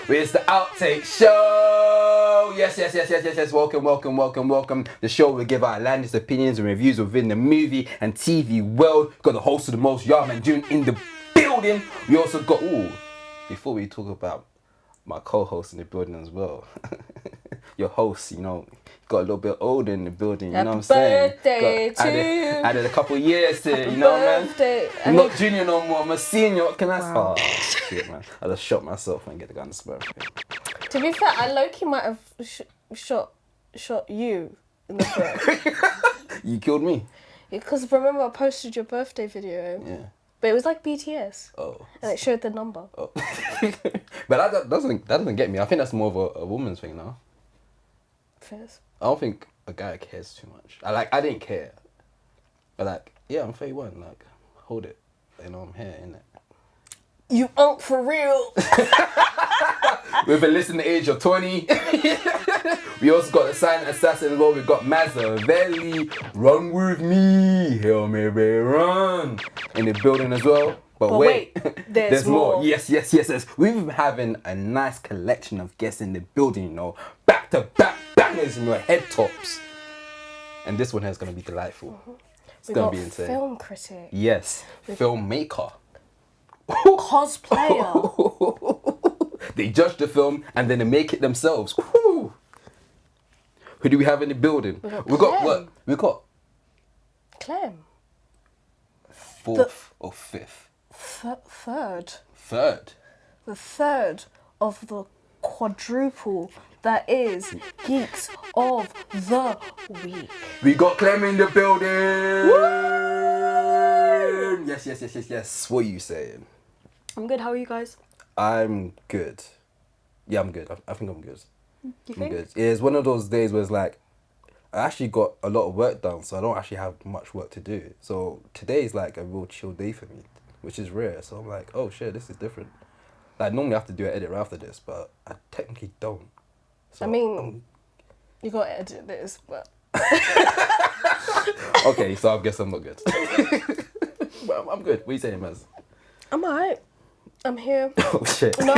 It's the Outtake Show. Yes. Welcome. The show will give our landest opinions and reviews within the movie and TV world. Got the host of the most, Yarman June, in the building. We also got, before we talk about my co-host in the building as well. Your host, got a little bit older in the building, you know what I'm saying? Added a couple years to it, you know, man? I'm not junior no more, I'm a senior. What can I say? Oh, shit, man. I just shot myself and get the guy on the spur. To be fair, I low-key might have shot you in the foot. You killed me? Because remember I posted your birthday video? Yeah. But it was like BTS. Oh. And it showed the number. Oh. But that doesn't get me. I think that's more of a woman's thing now. Fierce. I don't think a guy cares too much. I didn't care. But I'm 31, hold it. I'm here, innit? You aren't for real. With a listening age of 20. We also got the silent assassin as well. We got Mazavelli, run with me, Hail Mary run, in the building as well. But wait, there's more. Yes. We've been having a nice collection of guests in the building, back to back bangers in your head tops. And this one here is going to be delightful. Mm-hmm. It's going to be insane. Film critic. Yes, filmmaker. Cosplayer. They judge the film and then they make it themselves. Woo. Who do we have in the building? We got what? We got Clem. Fourth or fifth? Third. Third. The third of the quadruple that is Geeks of the Week. We got Clem in the building. Woo! Yes. What are you saying? I'm good. How are you guys? I'm good. Yeah, I'm good. I think I'm good. You think? I'm good. It's one of those days where it's like, I actually got a lot of work done, so I don't actually have much work to do. So today is like a real chill day for me, which is rare. So I'm like, oh shit, this is different. Normally I have to do an edit right after this, but I technically don't. So you got to edit this, but... Okay, so I guess I'm not good. But I'm good. What are you saying, Maz? I'm alright. I'm here. Oh shit. No,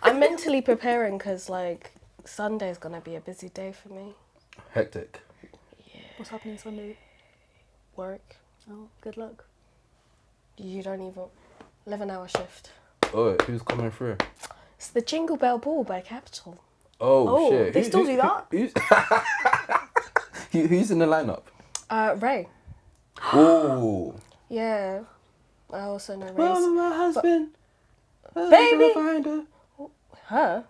I'm mentally preparing because Sunday's gonna be a busy day for me. Hectic. Yeah. What's happening Sunday? Work. Oh, good luck. You don't even... 11-hour shift. Oh, who's coming through? It's the Jingle Bell Ball by Capital. Oh shit. They still do that? Who's in the lineup? Ray. Oh. Yeah. I also know Ray's... Well, my husband. Baby! Find her. Her?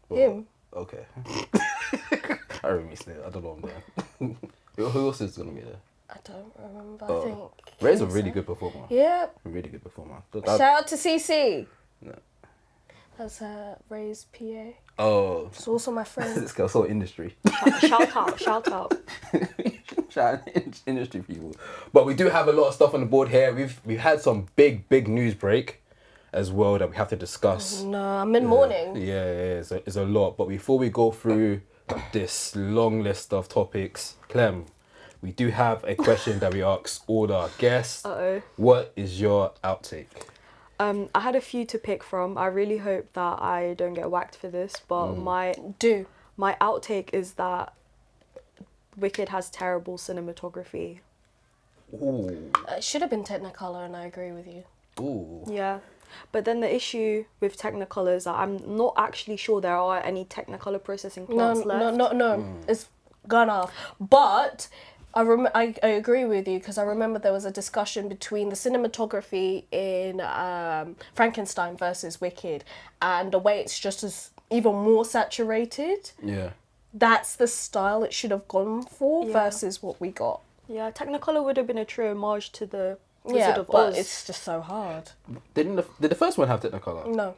Oh, Him? okay. I remember it. I don't know what I'm doing. Who else is going to be there? I don't remember. I think... Ray's a really good performer. Yep. A really good performer. Shout out to CC. No. That's Ray's PA. Oh. It's also my friend. This girl's so industry. Shout out. Shout out industry people. But we do have a lot of stuff on the board here. We've had some big news break as well that we have to discuss. No, I'm in mourning. Yeah, it's a lot. But before we go through this long list of topics, Clem, we do have a question that we ask all our guests. Uh-oh. What is your outtake? I had a few to pick from. I really hope that I don't get whacked for this, but my outtake is that Wicked has terrible cinematography. Ooh. It should have been Technicolor, and I agree with you. Ooh. Yeah. But then the issue with Technicolor is that I'm not actually sure there are any Technicolor processing plants left. No. It's gone off. But I agree with you because I remember there was a discussion between the cinematography in Frankenstein versus Wicked and the way it's just as even more saturated. Yeah. That's the style it should have gone for versus what we got. Yeah, Technicolor would have been a true homage to the Wizard of but Oz. it's just so hard. Did the first one have Technicolor? No.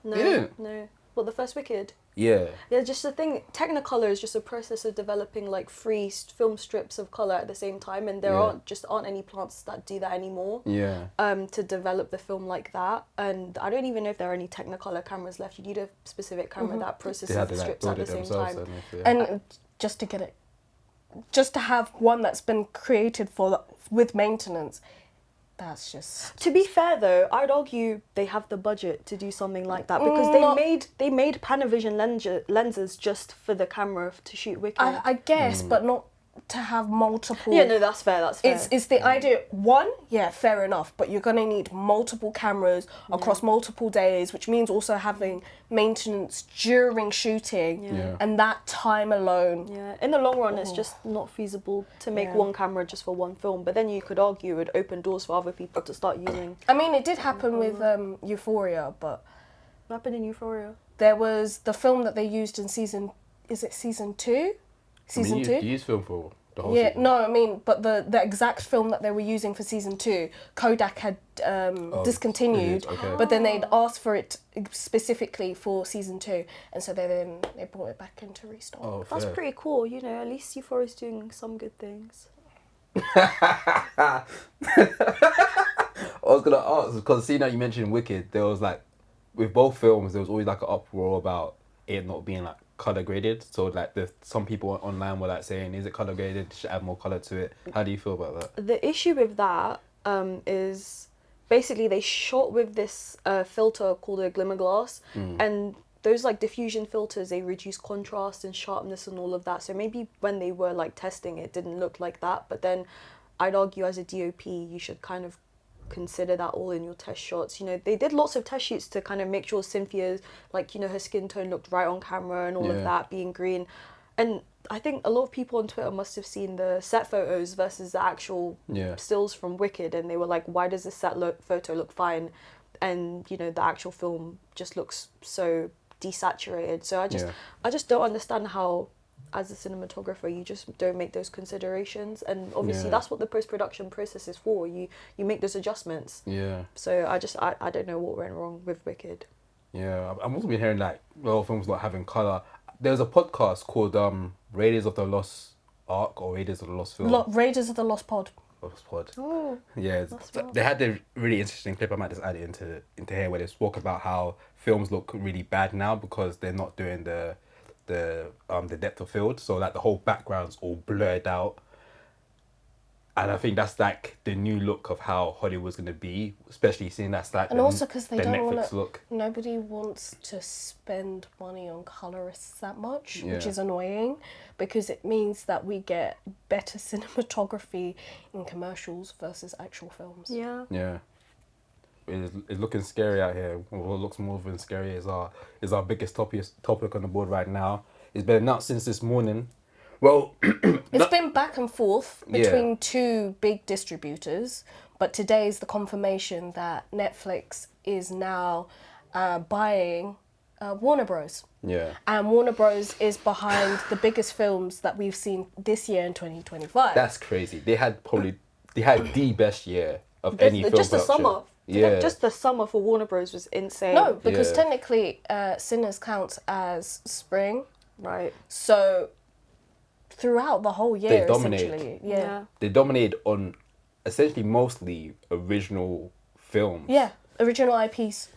No. Well, the first Wicked. Yeah. Yeah, just the thing, Technicolor is just a process of developing free film strips of colour at the same time, and there aren't any plants that do that anymore. Yeah. To develop the film like that, and I don't even know if there are any Technicolor cameras left. You need a specific camera that processes the strips at the same time. And just to have one that's been created with maintenance, That's just... To be fair though, I'd argue they have the budget to do something like that because they made Panavision lenses just for the camera to shoot Wicked. I guess, but not to have multiple... Yeah, no, that's fair, that's fair. It's the idea, one, yeah, fair enough, but you're going to need multiple cameras across multiple days, which means also having maintenance during shooting, and that time alone. Yeah, in the long run, it's just not feasible to make one camera just for one film, but then you could argue it would open doors for other people to start using... I mean, it did happen with Euphoria, but... What happened in Euphoria? There was the film that they used in season... Is it season 2? Season 2? You use film for the whole season. No, I mean, but the exact film that they were using for season 2, Kodak had discontinued, but then they'd asked for it specifically for season 2, and so they brought it back into restock. Oh, that's pretty cool, you know, at least Euphoria's doing some good things. I was going to ask, because seeing that you mentioned Wicked, there was like, with both films, there was always like an uproar about it not being like color graded. So like some people online were like saying, is it color graded? Should add more color to it. How do you feel about that? The issue with that is basically they shot with this filter called a glimmer glass, and those like diffusion filters, they reduce contrast and sharpness and all of that. So maybe when they were like testing it didn't look like that, but then I'd argue as a DOP you should kind of consider that all in your test shots. You know, they did lots of test shoots to kind of make sure Cynthia's, like, you know, her skin tone looked right on camera and all of that, being green. And I think a lot of people on Twitter must have seen the set photos versus the actual stills from Wicked, and they were like, why does the set photo look fine and, you know, the actual film just looks so desaturated? So I just don't understand how, as a cinematographer, you just don't make those considerations, and obviously that's what the post-production process is for. You make those adjustments. So I don't know what went wrong with Wicked. I've also been hearing like films not having color. There's a podcast called Raiders of the Lost Ark or Raiders of the Lost Film. Raiders of the Lost Pod. Oh, they had a really interesting clip. I might just add it into here, where they spoke about how films look really bad now because they're not doing the depth of field, so like the whole background's all blurred out, and I think that's like the new look of how Hollywood's gonna be, especially seeing that's like and also because they don't want to. Look. Nobody wants to spend money on colorists that much, which is annoying, because it means that we get better cinematography in commercials versus actual films. It's looking scary out here. What looks more than scary is our biggest topic on the board right now. It's been announced since this morning. Well, it's been back and forth between two big distributors, but today is the confirmation that Netflix is now buying Warner Bros. And Warner Bros is behind the biggest films that we've seen this year in 2025. That's crazy. They had the best year of any film just production. The summer. Just the summer for Warner Bros was insane. No, because technically Sinners counts as spring. Right. So throughout the whole year, they dominated. Essentially. They dominated on essentially mostly original films. Original IPs.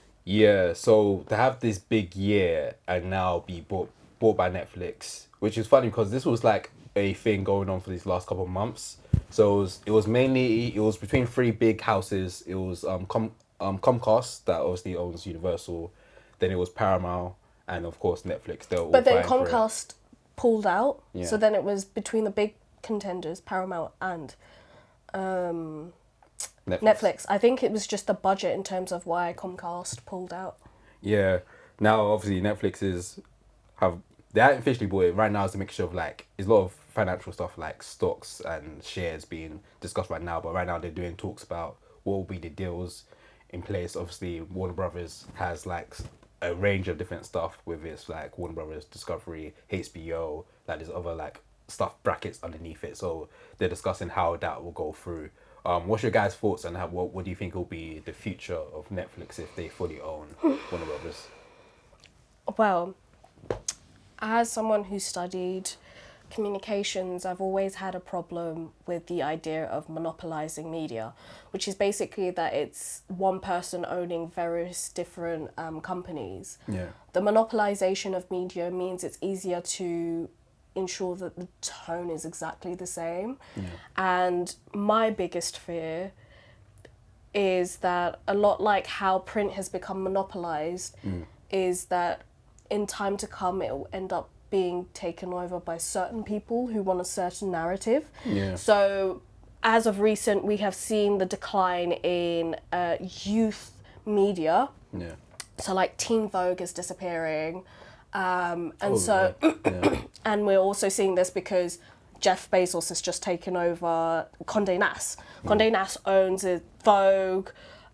So to have this big year and now be bought by Netflix, which is funny because this was like a thing going on for these last couple of months. So it was between three big houses. It was Comcast, that obviously owns Universal, then it was Paramount, and of course Netflix. But then Comcast pulled out, so then it was between the big contenders, Paramount and Netflix. I think it was just the budget in terms of why Comcast pulled out. Now obviously Netflix they haven't officially bought it. Right now it's a mixture of like, there's a lot of financial stuff like stocks and shares being discussed right now, but right now they're doing talks about what will be the deals in place. Obviously Warner Brothers has like a range of different stuff with its like Warner Brothers Discovery, HBO, like there's other like stuff brackets underneath it, so they're discussing how that will go through. What's your guys' thoughts on what do you think will be the future of Netflix if they fully own Warner Brothers? Well, as someone who studied communications, I've always had a problem with the idea of monopolizing media, which is basically that it's one person owning various different companies. The monopolization of media means it's easier to ensure that the tone is exactly the same. And my biggest fear is that a lot like how print has become monopolized, is that in time to come it will end up being taken over by certain people who want a certain narrative. Yeah. So as of recent, we have seen the decline in youth media. Yeah. So like Teen Vogue is disappearing, and Yeah. and we're also seeing this because Jeff Bezos has just taken over Condé Nast. Condé Nast owns Vogue,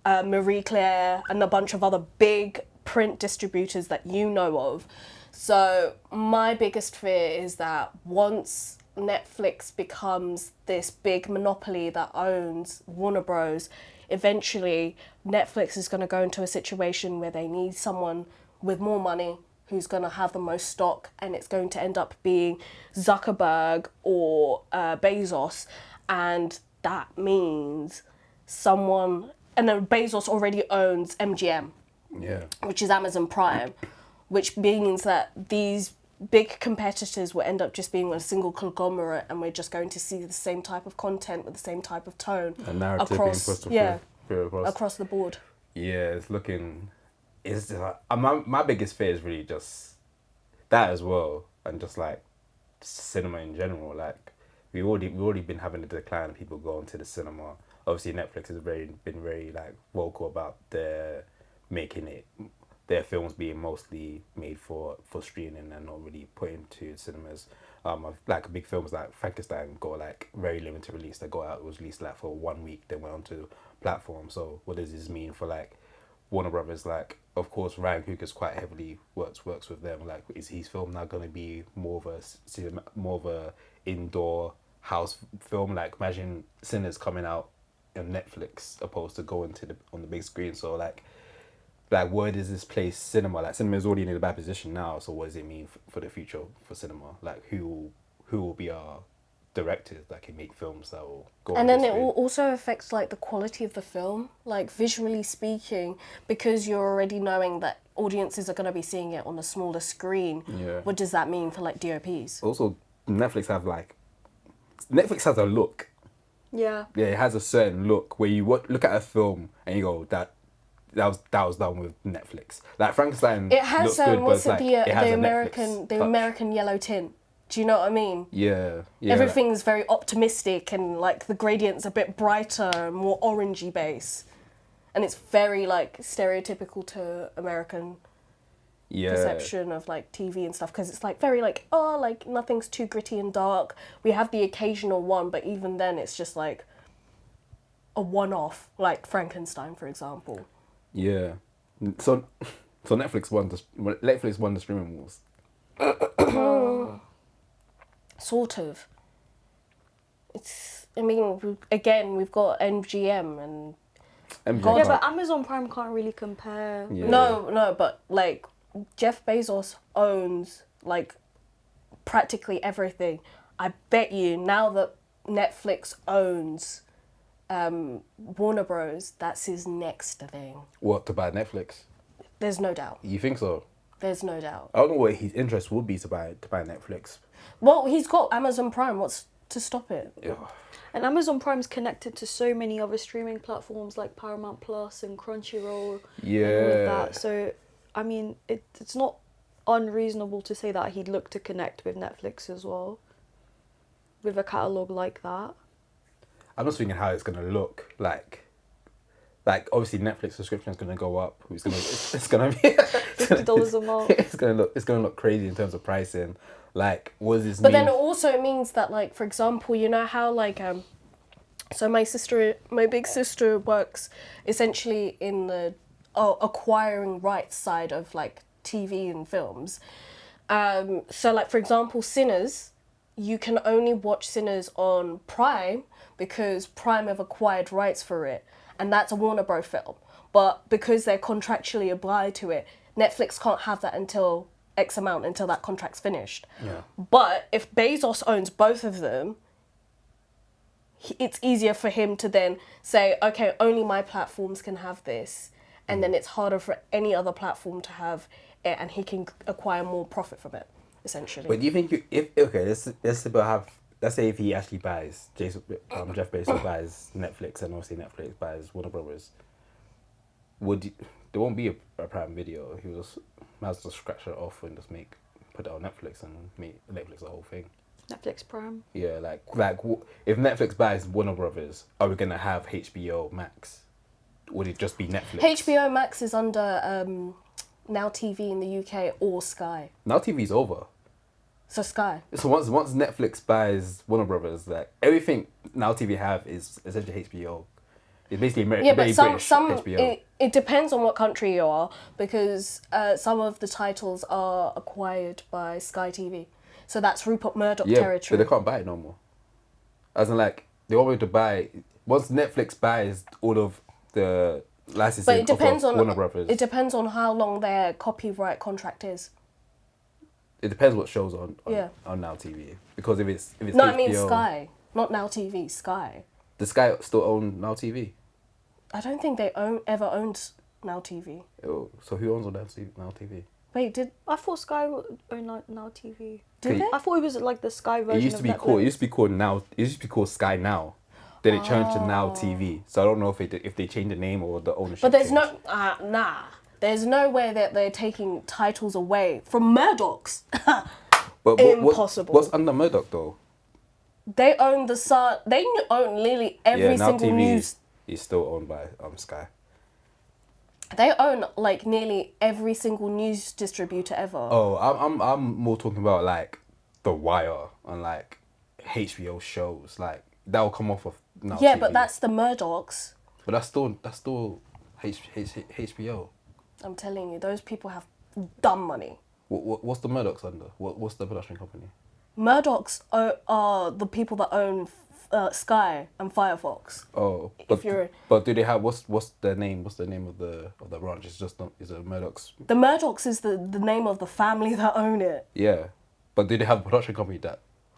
Marie Claire, and a bunch of other big print distributors that you know of. So my biggest fear is that once Netflix becomes this big monopoly that owns Warner Bros., eventually Netflix is going to go into a situation where they need someone with more money who's going to have the most stock, and it's going to end up being Zuckerberg or Bezos, and that means someone, and then Bezos already owns MGM, Yeah. which is Amazon Prime, which means that these big competitors will end up just being a single conglomerate, and we're just going to see the same type of content with the same type of tone A narrative across, being pushed across. across the board. Yeah, it's looking. It's just like, my biggest fear is really just that as well, and just like cinema in general. Like we've already been having a decline of people going to the cinema. Obviously, Netflix has been very like vocal about their films being mostly made for streaming and not really put into cinemas. Like big films like Frankenstein got like very limited release. They got out, it was released like for 1 week, then went onto platform. So what does this mean for like Warner Brothers? Like, of course, Ryan Coogler's quite heavily works with them. Like, is his film now going to be more of a indoor house film? Like, imagine Sinners coming out on Netflix opposed to going on the big screen. So like where does this place cinema? Like, cinema is already in a bad position now. So what does it mean for the future for cinema? Like, who will be our directors that can make films that will go And on then the it screen? also affects like the quality of the film, like visually speaking, because you're already knowing that audiences are going to be seeing it on a smaller screen. Yeah. What does that mean for like DOPs? Also, Netflix has a look. Yeah. Yeah, it has a certain look where you look at a film and you go, that was done with Netflix. Like Frankenstein It has looks good, but it's like, it has the a American Netflix the touch. American yellow tint. Do you know what I mean? Yeah. Everything's very optimistic, and like the gradient's a bit brighter, more orangey base, and it's very like stereotypical to American perception of like TV and stuff, because it's like very like, oh, like nothing's too gritty and dark. We have the occasional one, but even then it's just like a one-off, like Frankenstein, for example. Yeah. So Netflix won the streaming wars. Sort of. It's, I mean, again, we've got MGM and MJ Yeah, but Amazon Prime can't really compare. Yeah. no, but like Jeff Bezos owns like practically everything. I bet you now that Netflix owns Warner Bros., that's his next thing. What, to buy Netflix? There's no doubt. You think so? There's no doubt. I don't know what his interest would be to buy Netflix. Well, he's got Amazon Prime. What's to stop it? Yeah. And Amazon Prime's connected to so many other streaming platforms like Paramount Plus and Crunchyroll. And all of that. So, I mean, it's not unreasonable to say that he'd look to connect with Netflix as well. With a catalogue like that. I'm just thinking how it's gonna look like obviously Netflix subscription is gonna go up. It's gonna be $50 a month. It's gonna look crazy in terms of pricing. Like, what does this But mean? then it also means that, like, for example, you know how, like, so my big sister works essentially in the acquiring rights side of, like, TV and films. So, like, for example, Sinners, you can only watch Sinners on Prime because Prime have acquired rights for it. And that's a Warner Bros. Film. But because they're contractually obliged to it, Netflix can't have that until X amount, until that contract's finished. Yeah. But if Bezos owns both of them, it's easier for him to then say, okay, only my platforms can have this. And then it's harder for any other platform to have it, and he can acquire more profit from it, essentially. But do you think let's let's say if he actually buys Jeff Bezos buys Netflix, and obviously Netflix buys Warner Brothers, there won't be a Prime Video. He was might as well scratch it off and just put it on Netflix and make Netflix the whole thing. Netflix Prime. Yeah, if Netflix buys Warner Brothers, are we gonna have HBO Max? Would it just be Netflix? HBO Max is under Now TV in the UK or Sky. Now TV's over. So Sky. So once Netflix buys Warner Brothers, like everything Now TV have is essentially HBO. It's basically But British some HBO. it depends on what country you are, because some of the titles are acquired by Sky TV. So that's Rupert Murdoch Yeah, territory. but they can't buy it no more. As in, like, they want me to buy... Once Netflix buys all of the licensing But it depends of on Warner Brothers... It depends on how long their copyright contract is. It depends what shows on Now TV. Because if it's No, HBO, I mean Sky. Not Now TV, Sky. Does Sky still own Now TV? I don't think they ever owned Now TV. Oh, so who owns Now TV? Wait, I thought Sky owned Now TV. did they? I thought it was like the Sky version. It used to be called. It used to be called Now. It used to be called Sky Now. Then it changed to Now TV. So I don't know if they changed the name or the ownership. But there's changed. no There's no way that they're taking titles away from Murdoch's. But Impossible. What's under Murdoch though? They own the Sun. They own nearly every Now single TV news. is still owned by Sky. They own like nearly every single news distributor ever. Oh, I'm more talking about like The Wire and like HBO shows like that will come off of Now yeah, TV. but that's the Murdochs. But that's still HBO. I'm telling you, those people have dumb money. What's the Murdochs under? What's the production company? Murdochs are the people that own Sky and Firefox. Oh, but do they have what's their name? What's the name of the branch? It's just is it Murdoch's? The Murdochs is the name of the family that own it. Yeah, but do they have a production company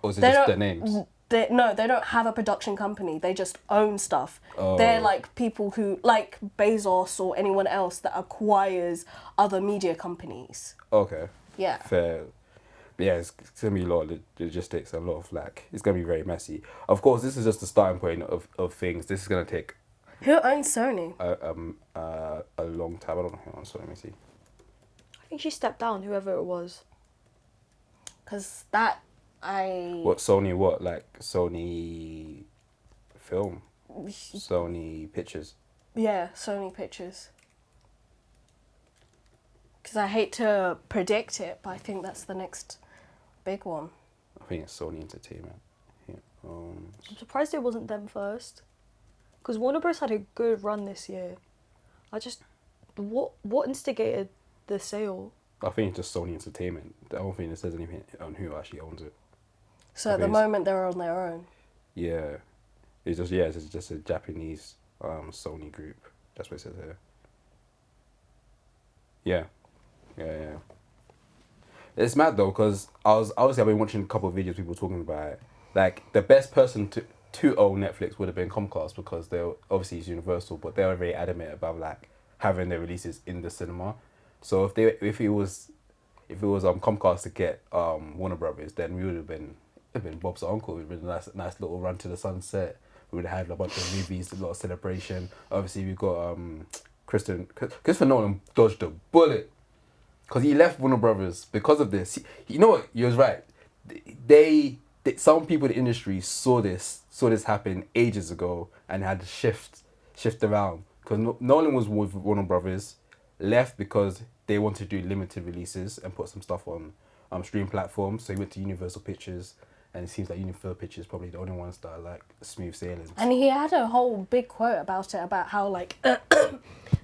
or is it They just don't- their names? They don't have a production company. They just own stuff. Oh. They're like people who, like Bezos or anyone else that acquires other media companies. Okay. Yeah. Fair. Yeah, it's gonna be a lot of logistics, a lot of it's gonna be very messy. Of course, this is just the starting point of things. This is gonna take Who owns Sony? a long time. I don't know who owns. So let me see. I think she stepped down, whoever it was. Because that, I... What Sony? What like Sony Film? Sony Pictures. Yeah, Sony Pictures. Because I hate to predict it, but I think that's the next big one. I think it's Sony Entertainment. Yeah. I'm surprised it wasn't them first. Because Warner Bros. Had a good run this year. What instigated the sale? I think it's just Sony Entertainment. I don't think it says anything on who actually owns it. So at the moment, they're on their own. Yeah, it's just a Japanese Sony group. That's what it says here. Yeah. It's mad though, because I've been watching a couple of videos, people talking about it. Like the best person to own Netflix would have been Comcast, because they're obviously it's Universal, but they're very adamant about like having their releases in the cinema. So if it was Comcast to get Warner Brothers, then we would have been Bob's uncle. It would have been a nice little run to the sunset. We would have had a bunch of movies, a lot of celebration. Obviously we've got Christopher Nolan dodged a bullet. Because he left Warner Brothers because of this. You know what? You was right. They some people in the industry saw this happen ages ago and had to shift around. Because Nolan was with Warner Brothers, left because they wanted to do limited releases and put some stuff on stream platforms. So he went to Universal Pictures, and it seems like Universal Pictures is probably the only ones that are like smooth sailing. And he had a whole big quote about it, about how like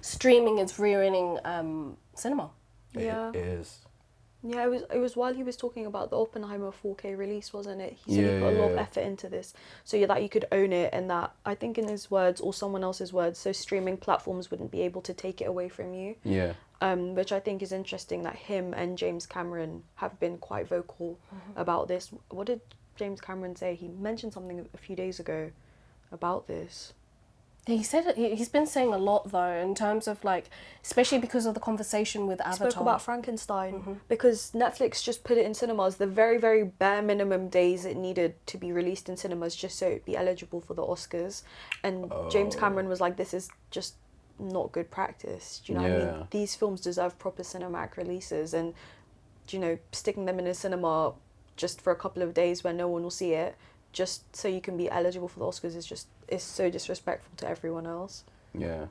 streaming is ruining cinema. Yeah. It is. Yeah, it was while he was talking about the Oppenheimer 4K release, wasn't it? He said he put a lot of effort into this, so that you could own it, and that, I think in his words or someone else's words, so streaming platforms wouldn't be able to take it away from you. Yeah. Which I think is interesting that him and James Cameron have been quite vocal about this. What did James Cameron say? He mentioned something a few days ago about this. He said he's been saying a lot though in terms of like, especially because of the conversation with Avatar. Spoke about Frankenstein because Netflix just put it in cinemas the very, very bare minimum days it needed to be released in cinemas just so it'd be eligible for the Oscars. And James Cameron was like, this is just not good practice. Do you know what I mean? These films deserve proper cinematic releases, and you know, sticking them in a cinema just for a couple of days where no one will see it just so you can be eligible for the Oscars is so disrespectful to everyone else. Yeah,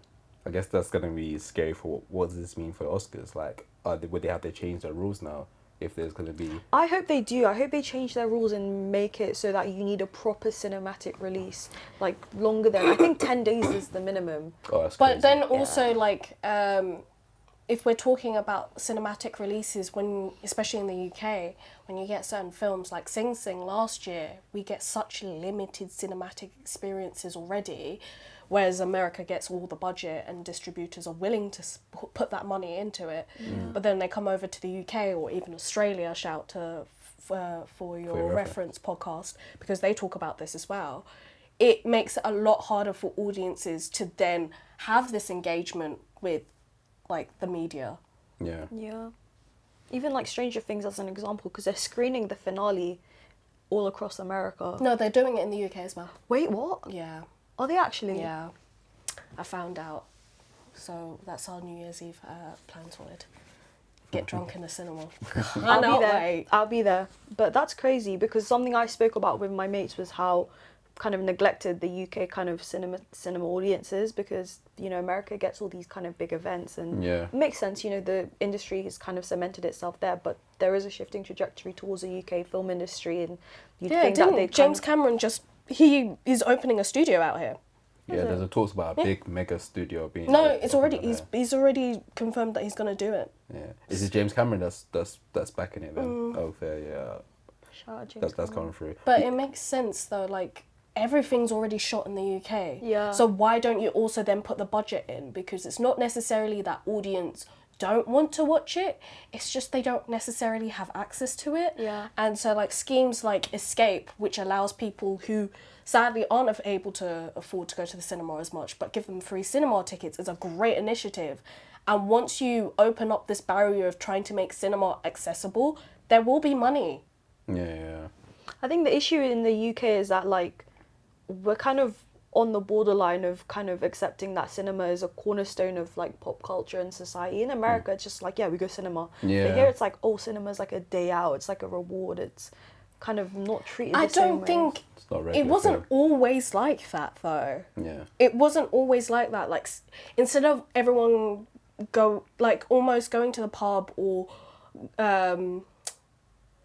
I guess that's gonna be scary for what does this mean for the Oscars? Like, would they have to change their rules now if there's gonna be? I hope they do. I hope they change their rules and make it so that you need a proper cinematic release, like longer than I think 10 days is the minimum. Oh, that's But crazy. then also like, if we're talking about cinematic releases, when especially in the UK, when you get certain films like Sing Sing last year, we get such limited cinematic experiences already, whereas America gets all the budget and distributors are willing to put that money into it. But then they come over to the UK or even Australia, shout to for your reference podcast, because they talk about this as well. It makes it a lot harder for audiences to then have this engagement with like the media. Yeah. Yeah. Even like Stranger Things as an example, because they're screening the finale all across America. No, they're doing it in the UK as well. Wait, what? Yeah. Are they actually? Yeah. I found out. So that's our New Year's Eve plan sorted. Get drunk in the cinema. I'll be there. Wait. I'll be there. But that's crazy because something I spoke about with my mates was how kind of neglected the UK kind of cinema audiences, because you know America gets all these kind of big events, and it makes sense, you know, the industry has kind of cemented itself there, but there is a shifting trajectory towards the UK film industry, and you'd think that they'd James Cameron he is opening a studio out here. Yeah, there's a talks about a big mega studio being. No, it's already he's already confirmed that he's gonna do it. Yeah, is it James Cameron that's backing it then? Oh, fair, yeah. Shout out James That's coming through. But it makes sense though, like everything's already shot in the UK. Yeah. So why don't you also then put the budget in? Because it's not necessarily that audience don't want to watch it, it's just they don't necessarily have access to it. Yeah. And so like schemes like Escape, which allows people who sadly aren't able to afford to go to the cinema as much, but give them free cinema tickets, is a great initiative. And once you open up this barrier of trying to make cinema accessible, there will be money. Yeah. I think the issue in the UK is that like we're kind of on the borderline of kind of accepting that cinema is a cornerstone of like pop culture and society. In America, it's just like, yeah, we go cinema. Yeah. But here it's like, oh, cinema's like a day out. It's like a reward. It's kind of not treated I the same don't way. think It's not it regular wasn't film. always like that though. Yeah. It wasn't always like that. Like instead of everyone almost going to the pub or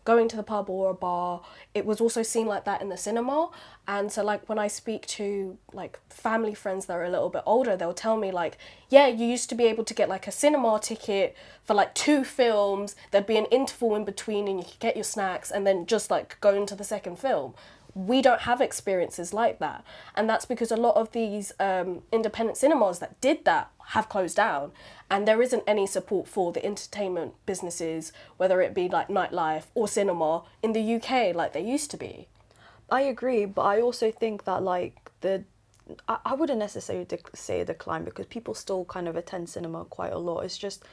going to the pub or a bar, it was also seen like that in the cinema. And so like when I speak to like family friends that are a little bit older, they'll tell me like, yeah, you used to be able to get like a cinema ticket for like 2 films, there'd be an interval in between and you could get your snacks and then just like go into the second film. We don't have experiences like that, and that's because a lot of these independent cinemas that did that have closed down, and there isn't any support for the entertainment businesses, whether it be like nightlife or cinema in the UK like there used to be. I agree, but I also think that like I wouldn't necessarily say a decline, because people still kind of attend cinema quite a lot. It's just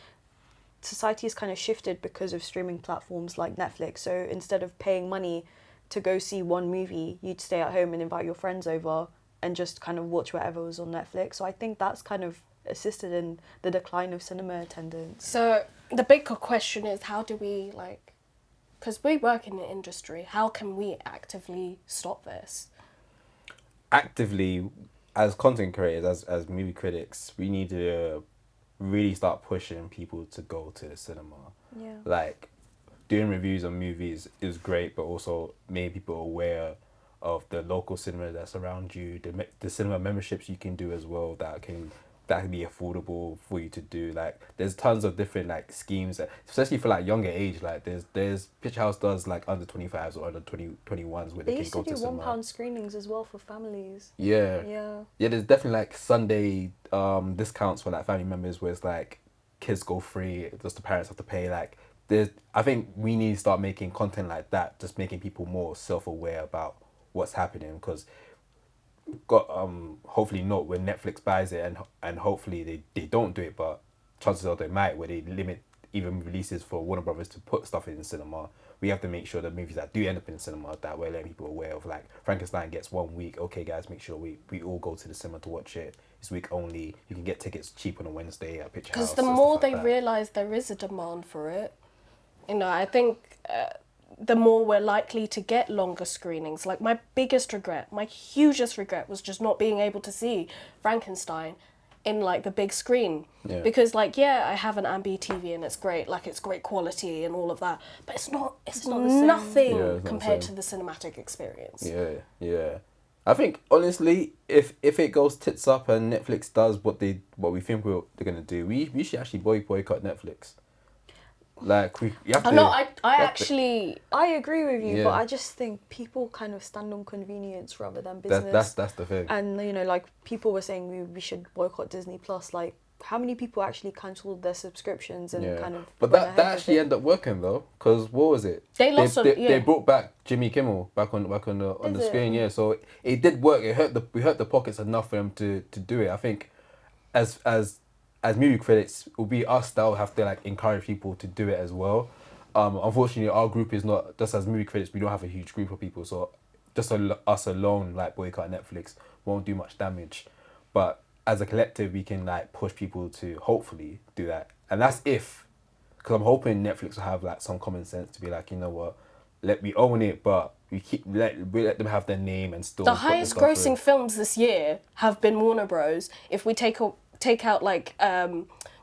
society has kind of shifted because of streaming platforms like Netflix. So instead of paying money to go see one movie, you'd stay at home and invite your friends over and just kind of watch whatever was on Netflix. So I think that's kind of assisted in the decline of cinema attendance. So the big question is, how do we like, because we work in the industry, how can we actively stop this? Actively, as content creators, as movie critics, we need to really start pushing people to go to the cinema. Yeah. Like, doing reviews on movies is great, but also making people aware of the local cinema that's around you, the cinema memberships you can do as well that can be affordable for you to do. Like, there's tons of different like schemes, especially for like younger age. Like, there's Picture House does like under 25s or under 21s where They they can used go to to do cinema. £1 screenings as well for families. Yeah. Yeah. Yeah, there's definitely like Sunday discounts for like family members where it's like kids go free, just the parents have to pay. Like, I think we need to start making content like that, just making people more self-aware about what's happening, because got hopefully not when Netflix buys it, and hopefully they don't do it, but chances are they might, where they limit even releases for Warner Brothers to put stuff in cinema. We have to make sure the movies that do end up in cinema, that we're letting people aware of. Like Frankenstein gets 1 week. Okay, guys, make sure we all go to the cinema to watch it. This week only. You can get tickets cheap on a Wednesday at Picture House. Because the more they realise there is a demand for it, you know, I think the more we're likely to get longer screenings. Like my hugest regret was just not being able to see Frankenstein in like the big screen. Yeah. Because like, yeah, I have an Ambi TV and it's great, like it's great quality and all of that, but it's not not the same. nothing Yeah, it's not the compared to same. the cinematic experience. Yeah. I think honestly, if it goes tits up and Netflix does what we think they're gonna do, we should actually boycott Netflix. Like you have to. I I agree with you, Yeah. but I just think people kind of stand on convenience rather than business. That's the thing. And you know, like people were saying we should boycott Disney Plus. Like, how many people actually cancelled their subscriptions and kind of? But went that ahead with actually it? ended up working though, because what was it? They lost They brought back Jimmy Kimmel back on the Is it? screen. Yeah, so it did work. We hurt the pockets enough for them to do it. I think, as movie critics, it will be us that will have to like encourage people to do it as well. Unfortunately, our group is not just as movie critics. We don't have a huge group of people, so just us alone, like boycott Netflix, won't do much damage. But as a collective, we can like push people to hopefully do that, and that's if, because I'm hoping Netflix will have like some common sense to be like, you know what, we own it, but we let them have their name and still. The put highest stuff through. grossing films this year have been Warner Bros. If we take out like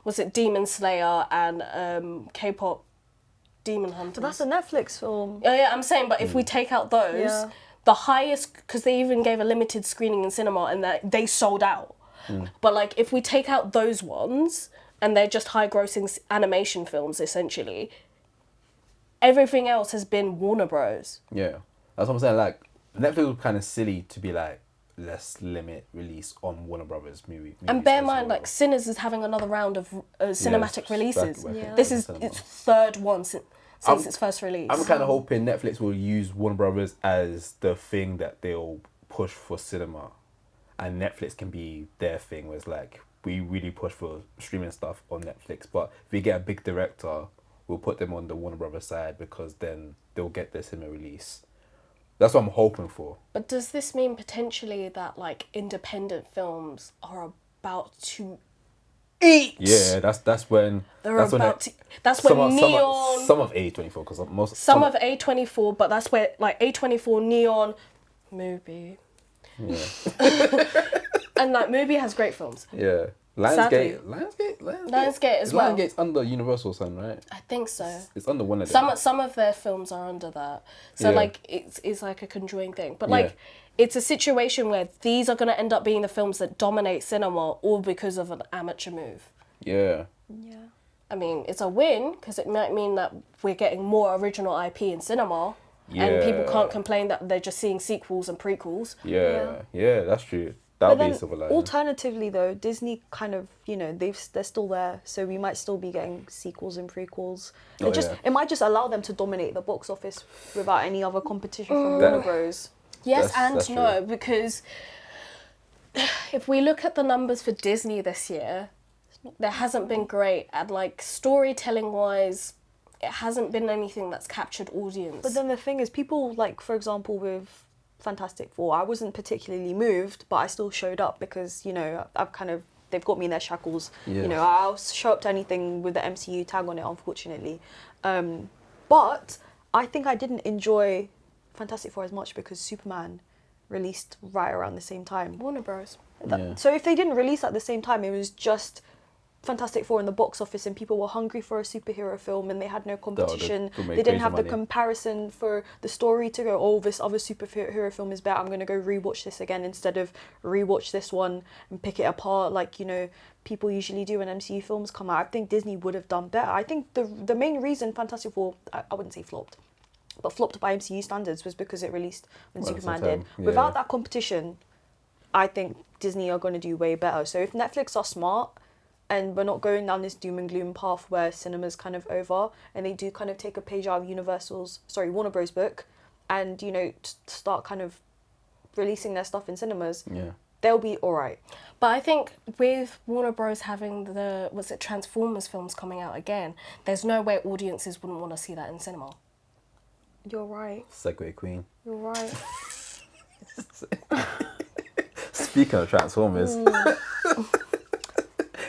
was it Demon Slayer and K-pop Demon Hunters? But that's a Netflix film. Yeah, I'm saying, but if we take out those, Yeah. the highest, because they even gave a limited screening in cinema and they sold out. But like, if we take out those ones and they're just high grossing animation films essentially, everything else has been Warner Bros. Yeah, that's what I'm saying. Like Netflix was kind of silly to be like, let's limit release on Warner Brothers movies. And bear in as mind, well. like Sinners is having another round of cinematic releases. Yeah. This is cinema. its third one since I'm- its first release. I'm kind of hoping Netflix will use Warner Brothers as the thing that they'll push for cinema, and Netflix can be their thing. Where it's like we really push for streaming stuff on Netflix, but if we get a big director, we'll put them on the Warner Brothers side because then they'll get their cinema release. That's what I'm hoping for. But does this mean potentially that like independent films are about to eat? Yeah, that's when They're that's when about to. That's when Neon. some of A24 because most Some of A24, but that's where like A24, Neon, Mubi, and like Mubi has great films. yeah. Sadly. Lionsgate as well. Lionsgate's under Universal, son, right? I think so. It's under one of them. Some of their films are under that, so Yeah. like it's like a conjoined thing. But like it's a situation where these are gonna end up being the films that dominate cinema, all because of an amateur move. Yeah. Yeah. I mean, it's a win because it might mean that we're getting more original IP in cinema, and people Yeah. can't complain that they're just seeing sequels and prequels. Yeah, that's true. That'll But be a then, silver lining. alternatively, though, Disney kind of, you know, they're still there, so we might still be getting sequels and prequels. Oh, It might just allow them to dominate the box office without any other competition from That- Warner Bros. Yes That's and no, because if we look at the numbers for Disney this year, there hasn't been great. And like storytelling wise, it hasn't been anything that's captured audience. But then the thing is, people like, for example, with Fantastic Four, I wasn't particularly moved, but I still showed up because, you know, they've got me in their shackles. Yeah. You know, I'll show up to anything with the MCU tag on it, unfortunately. But I think I didn't enjoy Fantastic Four as much because Superman released right around the same time. Warner Bros. Yeah. So if they didn't release at the same time, it was just Fantastic Four in the box office and people were hungry for a superhero film and they had no competition. they'll make They didn't crazy have the money. comparison for the story to go, oh, this other superhero film is better, I'm going to go rewatch this again instead of rewatch this one and pick it apart like, you know, people usually do when MCU films come out. I think Disney would have done better. I think the main reason Fantastic Four, I wouldn't say flopped, but flopped by MCU standards was because it released when Well, Superman sometime, did. yeah. Without that competition, I think Disney are going to do way better. So if Netflix are smart and we're not going down this doom and gloom path where cinema's kind of over and they do kind of take a page out of Warner Bros. Book and, you know, start kind of releasing their stuff in cinemas, Yeah. they'll be alright. But I think with Warner Bros having Transformers films coming out again, there's no way audiences wouldn't want to see that in cinema. You're right. Segway queen. You're right. Speaking of Transformers,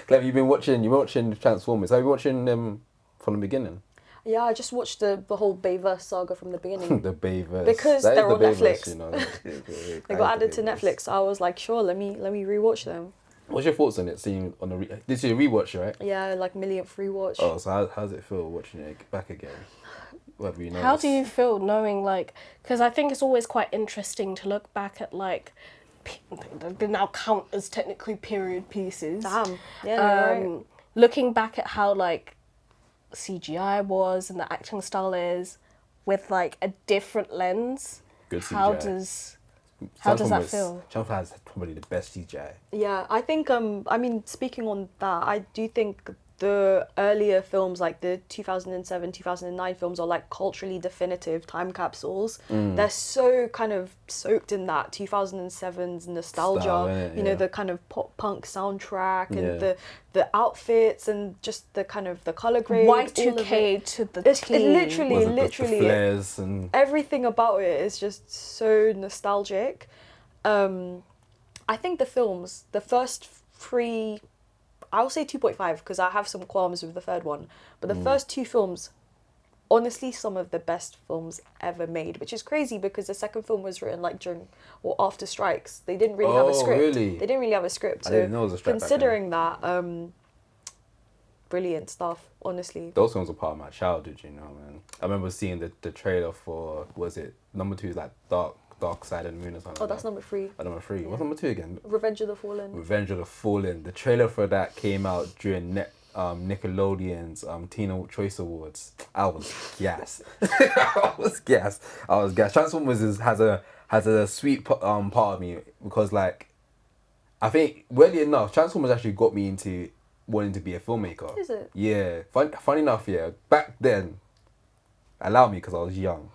Clem, you've been watching Transformers. Have you been watching them from the beginning? Yeah, I just watched the whole Bayverse saga from the beginning. The Bayverse. Because That is they're the on Bayverse, Netflix. You know. They got added to Netflix. So I was like, sure, let me rewatch them. What's your thoughts on it? Seeing on the this is a rewatch, right? Yeah, like millionth rewatch. Oh, so how does it feel watching it back again? What have you noticed? How do you feel knowing, like, because I think it's always quite interesting to look back at, like, they now count as technically period pieces. Damn. Yeah, you're right. Looking back at how, like, CGI was and the acting style is with, like, a different lens. Good How CGI. does that feel? Transformers has probably the best CGI. Yeah, I think, I mean, speaking on that, I do think the earlier films, like the 2007, 2009 films, are like culturally definitive time capsules. They're so kind of soaked in that 2007's nostalgia, Style, innit? you know, Yeah. the kind of pop punk soundtrack and Yeah. the outfits and just the kind of the color grade. Y2K to the It T. literally, The flares and everything about it is just so nostalgic. I think the films, the first three, I'll say 2.5 because I have some qualms with the third one, but the first two films, honestly, some of the best films ever made, which is crazy because the second film was written like during or after strikes. They didn't really have a script. Really? They didn't really have a script. I So didn't know it was a strike back then. considering that, brilliant stuff, honestly. those films were part of my childhood, you know, man. I remember seeing the trailer for, was it number 2 is like Dark Side of the Moon or something. Oh, that's number 3. Oh, number 3. Yeah. What's number 2 again? Revenge of the Fallen. Revenge of the Fallen. The trailer for that came out during Nickelodeon's Teen Choice Awards. I was gassed. I was gassed. Transformers has a sweet part of me because, like, I think weirdly enough, Transformers actually got me into wanting to be a filmmaker. Is it? Yeah. Funny enough, yeah. Back then, allow me because I was young.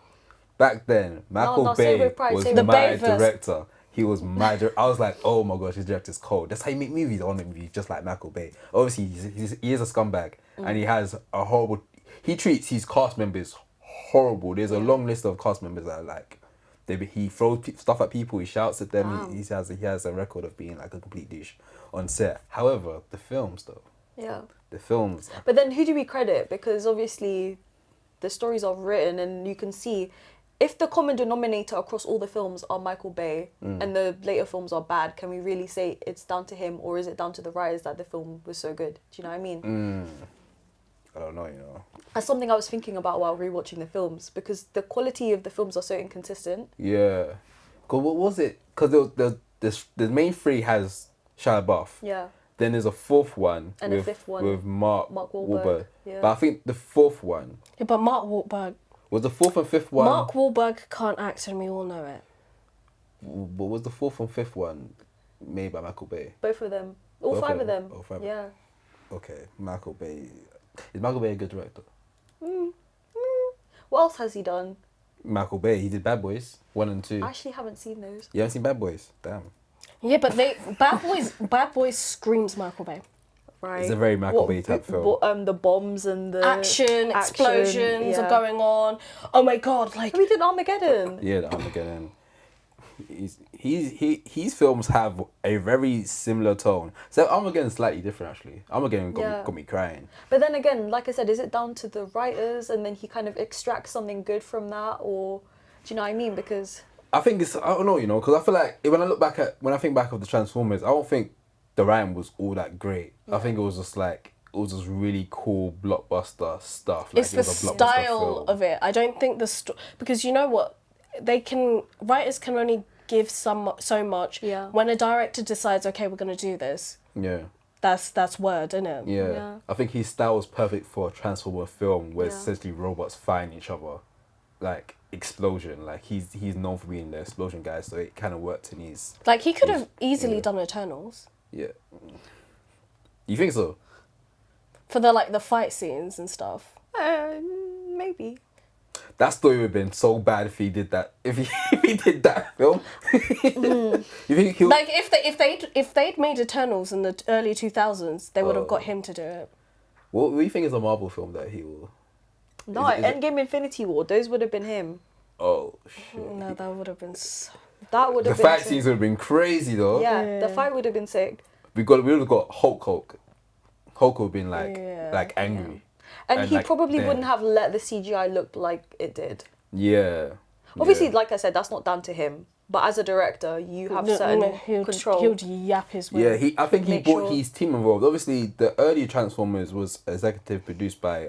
Back then, Michael say Bay with pride, was say with my pride. The Bayverse. director. He was my director. I was like, oh my gosh, his director's cold. That's how you make movies. I want to make movies just like Michael Bay. Obviously, he is a scumbag and he has a horrible... He treats his cast members horrible. There's a long list of cast members that are like... He throws stuff at people, he shouts at them. Wow. He has a record of being like a complete douche on set. However, the films though. Yeah. The films... But then who do we credit? Because obviously the stories are written and you can see if the common denominator across all the films are Michael Bay and the later films are bad, can we really say it's down to him or is it down to the writers that the film was so good? Do you know what I mean? I don't know, you know. That's something I was thinking about while rewatching the films because the quality of the films are so inconsistent. Yeah. Cause what was it? Because the main 3 has Shia LaBeouf. Yeah. Then there's a 4th one And a 5th one. with Mark Wahlberg. Yeah. But I think the 4th one Yeah, but Mark Wahlberg. was the 4th and 5th one. Mark Wahlberg can't act and we all know it. But was the 4th and 5th one made by Michael Bay? Both of them. All Both 5 of of them? them. All 5. Yeah. Okay, Michael Bay. Is Michael Bay a good director? What else has he done? Michael Bay, he did Bad Boys 1 and 2. I actually haven't seen those. You haven't seen Bad Boys? Damn. Yeah, but Bad Boys screams Michael Bay. Right. It's a very Michael Bay type film. The bombs and the Action, explosions yeah. are going on. Oh my god, like We did Armageddon. Yeah, the Armageddon. His films have a very similar tone. So Armageddon's slightly different actually. Armageddon got me crying. But then again, like I said, is it down to the writers and then he kind of extracts something good from that, or do you know what I mean? Because I think it's, I don't know, you know, because I feel like when I think back of the Transformers, I don't think the writing was all that great. Yeah. I think it was just really cool blockbuster stuff. Like, it's the style of it. I don't think because you know what, writers can only give so much. Yeah. When a director decides, okay, we're gonna do this. Yeah. That's word, isn't it? Yeah. Yeah. I think his style was perfect for a Transformer film where Yeah. essentially robots fighting each other. Like explosion. Like he's known for being the explosion guy, so it kind of worked in his. Like he could have easily done Eternals Yeah. You think so? for the fight scenes and stuff. maybe. that story would have been so bad if he did that. If he did that film. You think he'll... Like if they'd made Eternals in the early 2000s, they would have got him to do it. What do you think is a Marvel film that he will? No, Is it- Endgame, Infinity War. Those would have been him. Oh shit! No, that would have been. So... That would The have been. fight scenes would have been crazy though. Yeah, the Yeah. fight would have been sick. We would have got Hulk. Hulk would have been like Yeah, angry. And he like, probably then- wouldn't have let the CGI look like it did. Yeah. Obviously, yeah. like I said, that's not down to him. But as a director, you have certain control. He would yap his way. Yeah, I think he Make brought sure- his team involved. Obviously, the early Transformers was executive produced by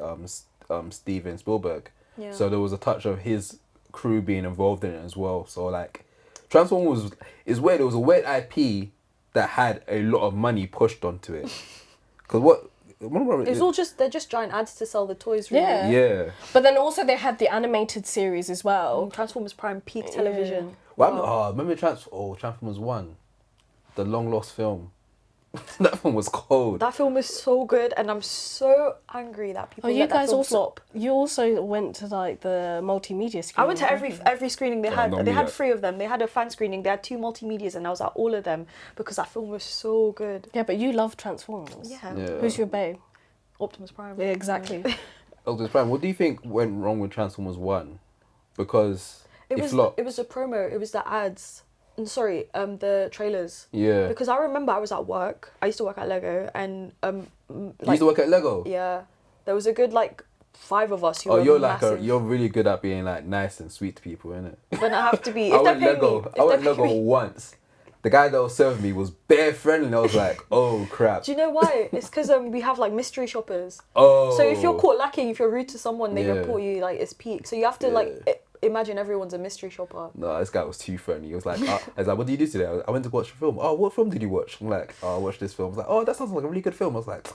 Steven Spielberg. Yeah. So there was a touch of his crew being involved in it as well. So like, Transformers is weird. It was a weird IP that had a lot of money pushed onto it. Because It's all they're just giant ads to sell the toys, really. Yeah. yeah. But then also they had the animated series as well. Transformers Prime peak television. Well, remember Transformers 1? The long lost film. That one was cold. That film is so good, and I'm so angry that people Oh, you let that guys film also flop. you also went to like the multimedia screen. I went to every screening they had. not They me had yet. 3 of them. They had a fan screening. They had 2 multimedias, and I was at all of them because that film was so good. Yeah, but you love Transformers. Yeah. Yeah. Who's your babe? Optimus Prime. Yeah, exactly. Optimus Prime, what do you think went wrong with Transformers 1? Because It was flopped. it was the promo. It was the ads. Sorry, the trailers. Yeah. Because I remember I was at work. I used to work at Lego, and You used to work at Lego? yeah, there was a good 5 of us who Oh, were you're massive. you're really good at being like nice and sweet to people, innit? Then I have to be. I If they're went paying Lego. me, I went if they're Lego paying me. once. The guy that was serving me was bare friendly, and I was like, oh crap. Do you know why? It's because we have mystery shoppers. Oh. So if you're caught lacking, if you're rude to someone, they Yeah. report you it's peak. So you have to imagine everyone's a mystery shopper. No, this guy was too friendly. He was like, I was like, what did you do today? I went to watch a film. Oh, what film did you watch? I'm like, oh, I watched this film. I was like, oh, that sounds like a really good film. I was like,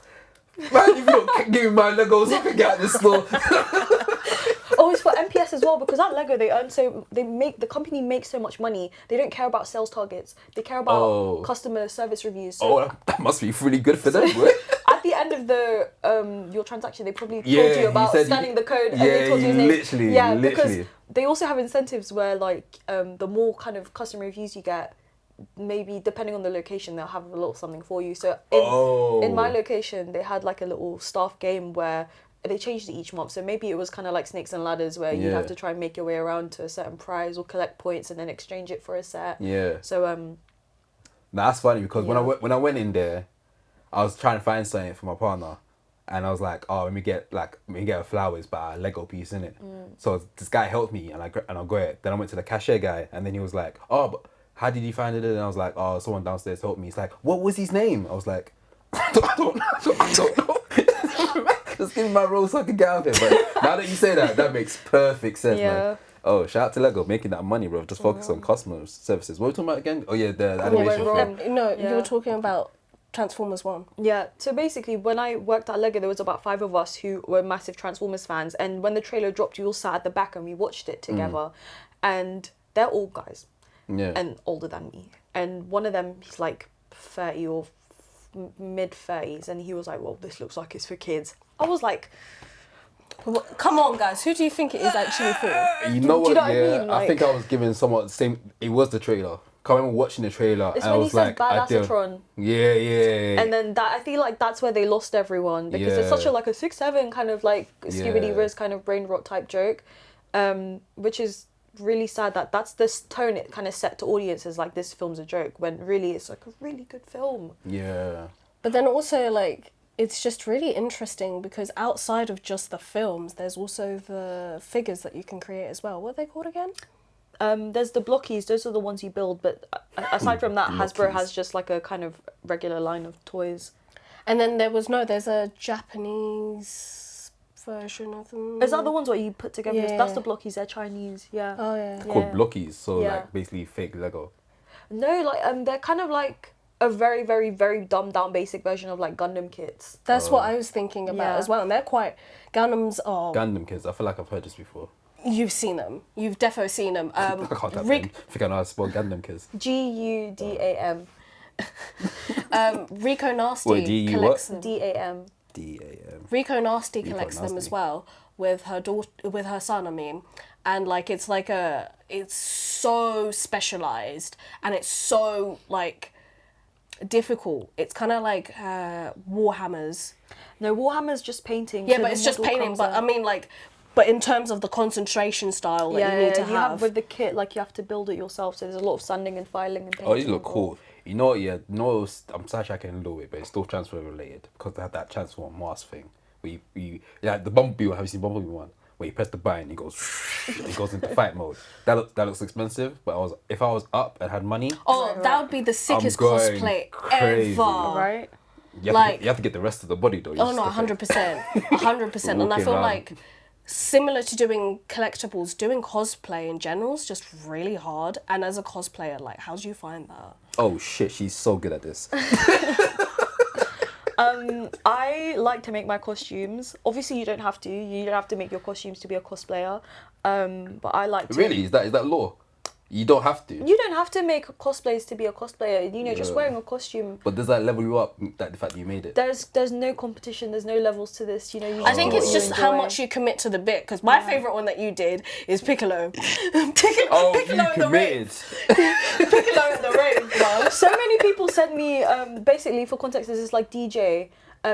man, if you don't give me my Legos, I can get out of this store. Oh, it's for MPS as well because at Lego the company makes so much money. They don't care about sales targets. They care about customer service reviews. So Oh, that must be really good for them, bro. at the end of the your transaction, they probably told Yeah, you he about said scanning the code and yeah, they told you his name. literally, Yeah, literally. because they also have incentives where the more kind of customer reviews you get, maybe depending on the location, they'll have a little something for you. So in my location, they had a little staff game where they changed it each month. So maybe it was kind of like Snakes and Ladders where you have to try and make your way around to a certain prize or collect points and then exchange it for a set. Yeah. So Nah, that's funny because when I went in there, I was trying to find something for my partner, and I was like, oh, let me get a flowers, but a Lego piece in it. So this guy helped me, and I got it. Then I went to the cashier guy, and then he was like, oh, but how did you find it? And I was like, oh, someone downstairs helped me. He's like, what was his name? I was like, I don't know. Just give me my role so I can get out of here. But now that you say that, that makes perfect sense, man. Oh, shout out to Lego making that money, bro. Just focus on customer services. What were we talking about again? Oh yeah, the animation film. You were talking about Transformers 1. yeah, so basically when I worked at Lego, there was about 5 of us who were massive Transformers fans, and when the trailer dropped, we all sat at the back and we watched it together. And they're all guys, and older than me. And one of them, he's 30 or mid 30s, and he was like, well, this looks like it's for kids. I was like, Come on, guys. Who do you think it is actually for? You know Do what? you know what I Yeah, mean? I think I was giving somewhat the same. It was the trailer. I remember watching the trailer. it's and I when he was says like, I did. Badassatron. Yeah. And then I feel like that's where they lost everyone because it's such a 6-7 kind of Scooby-Doo Riz kind of brain rot type joke, which is really sad that that's this tone it kind of set to audiences this film's a joke when really it's a really good film. Yeah. But then also it's just really interesting because outside of just the films, there's also the figures that you can create as well. What are they called again? There's the blockies, those are the ones you build, but aside from that, Hasbro has just a kind of regular line of toys. And then there's a Japanese version of them. Is that the ones where you put together? Yeah. That's the blockies, they're Chinese, yeah. Oh, yeah. Called blockies, so Yeah. basically fake Lego. No, they're kind of a very, very, very dumbed down basic version of Gundam kits. That's what I was thinking about Yeah. as well. And they're quite... Gundams are... Gundam kids. I feel like I've heard this before. You've seen them. You've definitely seen them. I can't type Rick- them. I think I know how to spell Gundam kids. Gudam. Rico Nasty Wait, G-U what? collects them. DAM. DAM. Rico Nasty Rico collects them Nasty. as well. with her daughter, with her son, I mean, and like it's so specialized and it's so like difficult. It's kind of like Warhammers. No, Warhammer's just painting. Yeah, so but the it's just model painting. comes But I out. mean, like, but in terms of the concentration style that Yeah, you need to you have. with the kit, like you have to build it yourself. So there's a lot of sanding and filing and painting. Oh, these look involved. cool. You know, yeah, no, I'm sidetracking a little bit, but it's still transfer related because they have that transform mask thing. Where yeah, the Bumblebee one. Have you seen Bumblebee one? Where you press the button, it goes into fight mode. That looks expensive, but if I was up and had money, Oh, that would be the sickest going cosplay crazy. ever. Right? you have to get the rest of the body though. Oh no, 100%, 100%. And I Walking feel around. like similar to doing collectibles, doing cosplay in general is just really hard. And as a cosplayer, like, how do you find that? Oh shit, she's so good at this. I like to make my costumes. Obviously, you don't have to. You don't have to make your costumes to be a cosplayer. But I like to. Really? Is that law? You don't have to. You don't have to make cosplays to be a cosplayer. You know, just Yeah. wearing a costume. But does that level you up? That the fact that you made it. There's no competition. There's no levels to this. You know. You I think do it's what you just how enjoy. much you commit to the bit. Because my favorite one that you did is Piccolo. Piccolo, Oh, Piccolo you in the committed. Piccolo in the rave, bro. So many people sent me. Basically, for context, this is like DJ.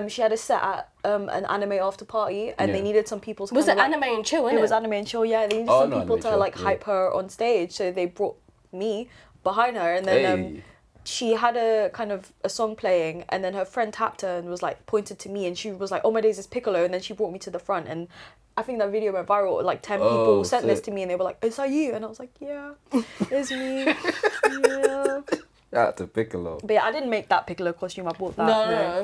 She had a set at an anime after party, and they Yeah. needed some people to Was it kind of, anime and chill, It innit? was anime and chill, yeah. They needed Oh, some no, people anime to chill, like yeah. hype her on stage, so they brought me behind her, and then Hey. she had a kind of a song playing, and then her friend tapped her and was like pointed to me, and she was like, "Oh my days, it's Piccolo," and then she brought me to the front, and I think that video went viral. Like 10 people Oh, sent this sick. to me, and they were like, "Is that you?" And I was like, "Yeah, it's me." Yeah. Shout out to Piccolo. But yeah, I didn't make that Piccolo costume. I bought that.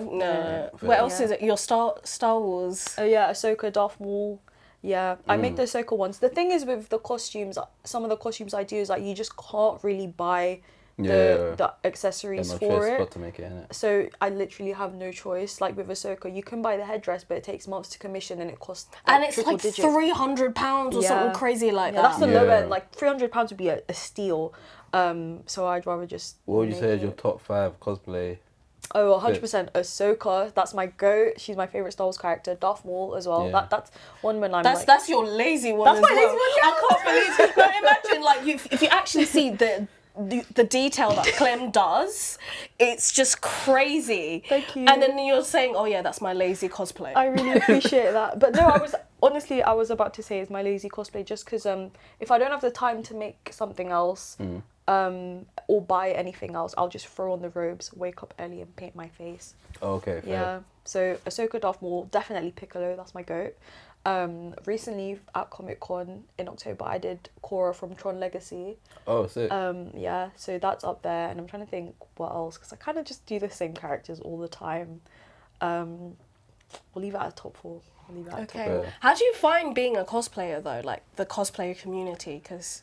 No. Fair What else enough. is it? Your Star Wars. Oh yeah, Ahsoka, Darth Maul. Yeah, I make the Ahsoka ones. The thing is with the costumes, some of the costumes I do is like you just can't really buy the accessories for it. Spot to make it, innit? So I literally have no choice. Like with Ahsoka, you can buy the headdress, but it takes months to commission, and it costs And it's triple like digits. £300 or Yeah. something crazy like Yeah, that. that's the low Yeah. end. Like £300 would be a steal. So I'd rather just. What would you make say is it. your top 5 cosplay? Oh, 100% Ahsoka. That's my goat. She's my favorite Star Wars character. Darth Maul as well. Yeah. That's one when I'm That's like. that's your lazy one. That's as my well. lazy one, yeah. I can't believe. No, imagine like if you actually see the detail that Clem does, it's just crazy. Thank you. And then you're saying, oh yeah, that's my lazy cosplay. I really appreciate that. But no, I was about to say it's my lazy cosplay just because if I don't have the time to make something else or buy anything else, I'll just throw on the robes, wake up early and paint my face. Oh, okay, fair. Yeah. So Ahsoka, Darth Maul, definitely Piccolo, that's my goat. Recently at Comic Con in October, I did Korra from Tron Legacy. Oh, sick. Yeah, so that's up there, and I'm trying to think what else because I kind of just do the same characters all the time. We'll leave it at top 4. We'll leave it at top Okay. 4. Yeah. How do you find being a cosplayer though, like the cosplayer community? Because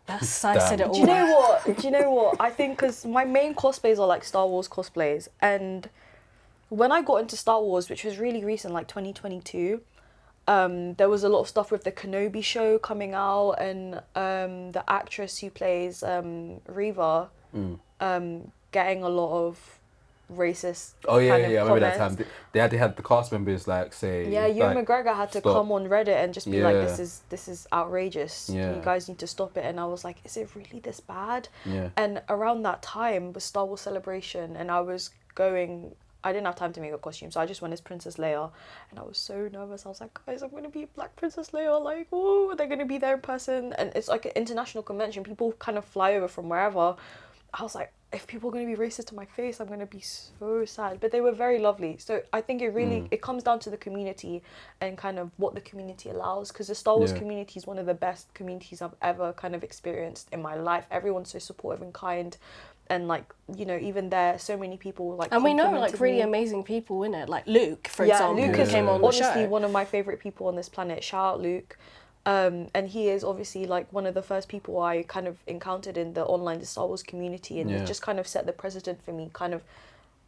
that's I said it all. Do you know what? I think because my main cosplays are like Star Wars cosplays, and when I got into Star Wars, which was really recent, like 2022, there was a lot of stuff with the Kenobi show coming out, and the actress who plays Reva getting a lot of racist. Oh yeah, kind of yeah. I remember that comments. time. They had the cast members like say. Yeah, Ewan like, McGregor had to stop. come on Reddit and just be like, Yeah. this is outrageous. Yeah. You guys need to stop it. And I was like, is it really this bad? Yeah. And around that time was Star Wars Celebration, and I didn't have time to make a costume, so I just went as Princess Leia, and I was so nervous. I was like, guys, I'm gonna be Black Princess Leia. Like, whoa, they're gonna be there in person, and it's like an international convention. People kind of fly over from wherever. I was like, if people are going to be racist to my face, I'm going to be so sad. But they were very lovely. So I think it really, it comes down to the community and kind of what the community allows. Because the Star Wars Yeah. community is one of the best communities I've ever kind of experienced in my life. Everyone's so supportive and kind. And like, you know, even there, so many people like And we know like complimented really me. amazing people in it, like Luke, for Yeah, example, Luke who is came on the honestly show. one of my favourite people on this planet. Shout out Luke. And he is obviously like one of the first people I kind of encountered in the online Star Wars community, and Yeah. it just kind of set the precedent for me, kind of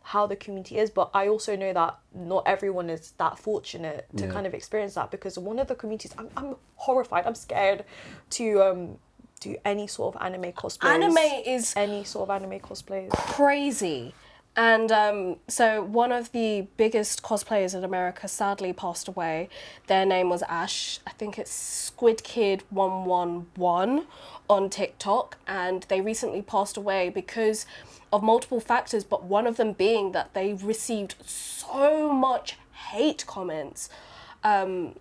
how the community is. But I also know that not everyone is that fortunate to Yeah. kind of experience that, because one of the communities, I'm horrified, I'm scared to do any sort of anime cosplays. Anime is Any sort of anime cosplays. crazy. And so one of the biggest cosplayers in America sadly passed away. Their name was Ash. I think it's Squid Kid 111 on TikTok, and they recently passed away because of multiple factors, but one of them being that they received so much hate comments on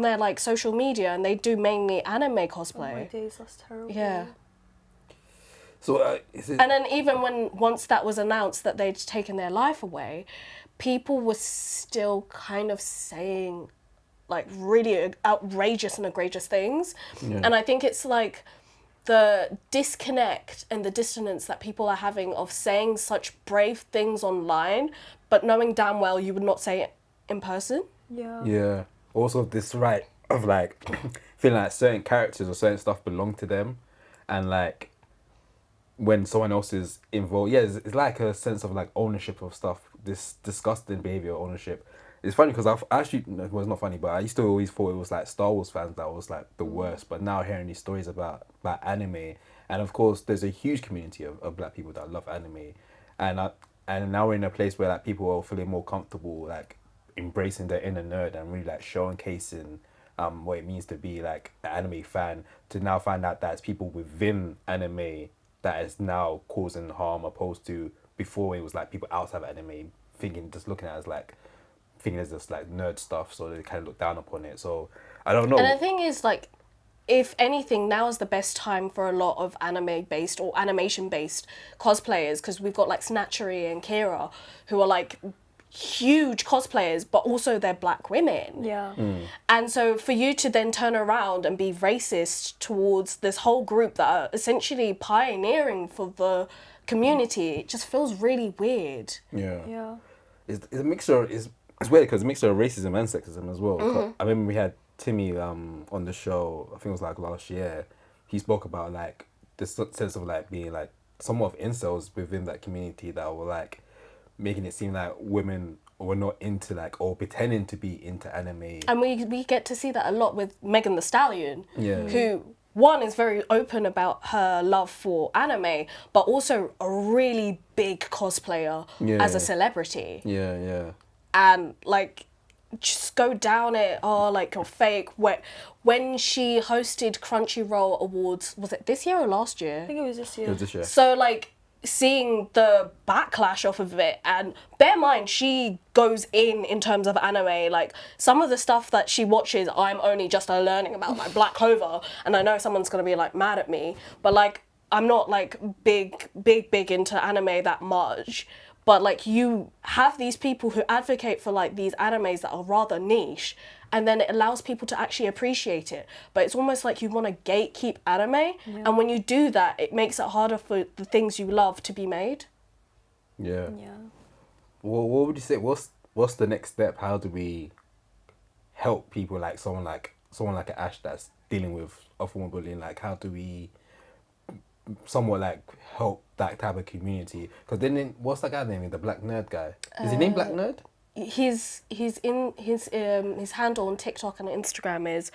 their like social media, and they do mainly anime cosplay. Oh my days, that's terrible. Yeah. So is it? And then even once that was announced that they'd taken their life away, people were still kind of saying like really outrageous and egregious things. Yeah. And I think it's like the disconnect and the dissonance that people are having of saying such brave things online, but knowing damn well you would not say it in person. Yeah. Yeah. Also, this right of like feeling like certain characters or certain stuff belong to them, and like when someone else is involved, yeah, it's like a sense of like ownership of stuff. This disgusting behavior of ownership. It's funny because I've actually, well, it's not funny, but I used to always thought it was like Star Wars fans that was like the worst. But now hearing these stories about anime, and of course there's a huge community of black people that love anime, and now we're in a place where like people are feeling more comfortable like embracing their inner nerd and really like showcasing what it means to be like an anime fan, to now find out that it's people within anime that is now causing harm, opposed to before it was like people outside of anime looking at it as like thinking it's just like nerd stuff, so they kind of look down upon it. So I don't know. And the thing is, like, if anything, now is the best time for a lot of anime-based or animation-based cosplayers, because we've got like Snatchery and Kira, who are like huge cosplayers, but also they're black women. Yeah. And so for you to then turn around and be racist towards this whole group that are essentially pioneering for the community, it just feels really weird. Yeah. Yeah. It's a mixture. It's weird because it's a mixture of racism and sexism as well. I remember we had Timmy on the show. I think it was like last year. He spoke about like this sense of like being like somewhat of incels within that community that were like making it seem like women were not into like or pretending to be into anime. And we get to see that a lot with Megan Thee Stallion, Yeah. who one is very open about her love for anime, but also a really big cosplayer as a celebrity. Yeah, yeah. And like just go down it, oh, like you're fake. When she hosted Crunchyroll Awards, was it this year or last year? I think it was this year. It was this year. So like seeing the backlash off of it, and bear in mind she goes in terms of anime, like some of the stuff that she watches I'm only just learning about, like Black Clover, and I know someone's gonna be like mad at me, but like I'm not like big into anime that much. But like you have these people who advocate for like these animes that are rather niche, and then it allows people to actually appreciate it. But it's almost like you want to gatekeep anime, and when you do that, it makes it harder for the things you love to be made. Yeah. Yeah. Well, what would you say? What's the next step? How do we help people like someone like Ash that's dealing with a form of bullying? Like, how do we somewhat like help that type of community? Because then what's that guy's name? The black nerd guy. Is he named Black Nerd? He's in his handle on TikTok and Instagram is,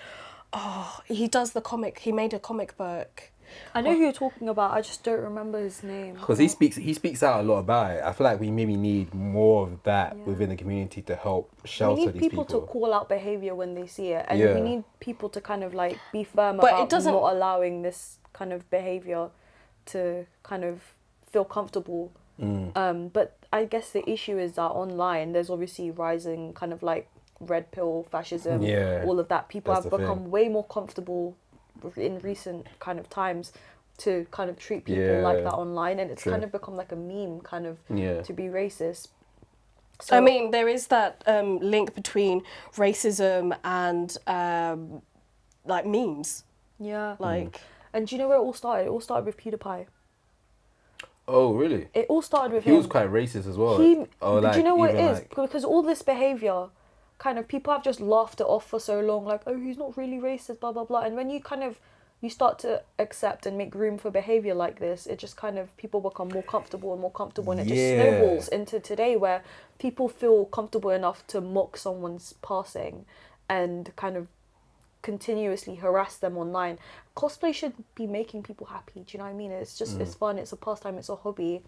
he does the comic. He made a comic book. I know who you're talking about. I just don't remember his name. Because he speaks out a lot about it. I feel like we maybe need more of that within the community to help shelter We need these people to call out behavior when they see it, and Yeah. we need people to kind of like be firm But it about doesn't- not allowing this kind of behavior to kind of feel comfortable. But I guess the issue is that online there's obviously rising kind of like red pill fascism, Yeah, all of that. People that's have the become thing. way more comfortable in recent kind of times to kind of treat people like that online, and it's True. kind of become like a meme kind of Yeah. to be racist. So I mean, there is that link between racism and like memes. yeah. Like, And do you know where it all started? It all started with PewDiePie. Oh, really? It all started with He him. was quite racist as well. He, Oh, do you know what it even is? Because all this behaviour, kind of people have just laughed it off for so long, like, oh, he's not really racist, blah blah blah. And when you start to accept and make room for behaviour like this, it just kind of people become more comfortable, and it just Yeah. snowballs into today where people feel comfortable enough to mock someone's passing, and kind of continuously harass them online. Cosplay should be making people happy. Do you know what I mean? It's just it's fun. It's a pastime. It's a hobby.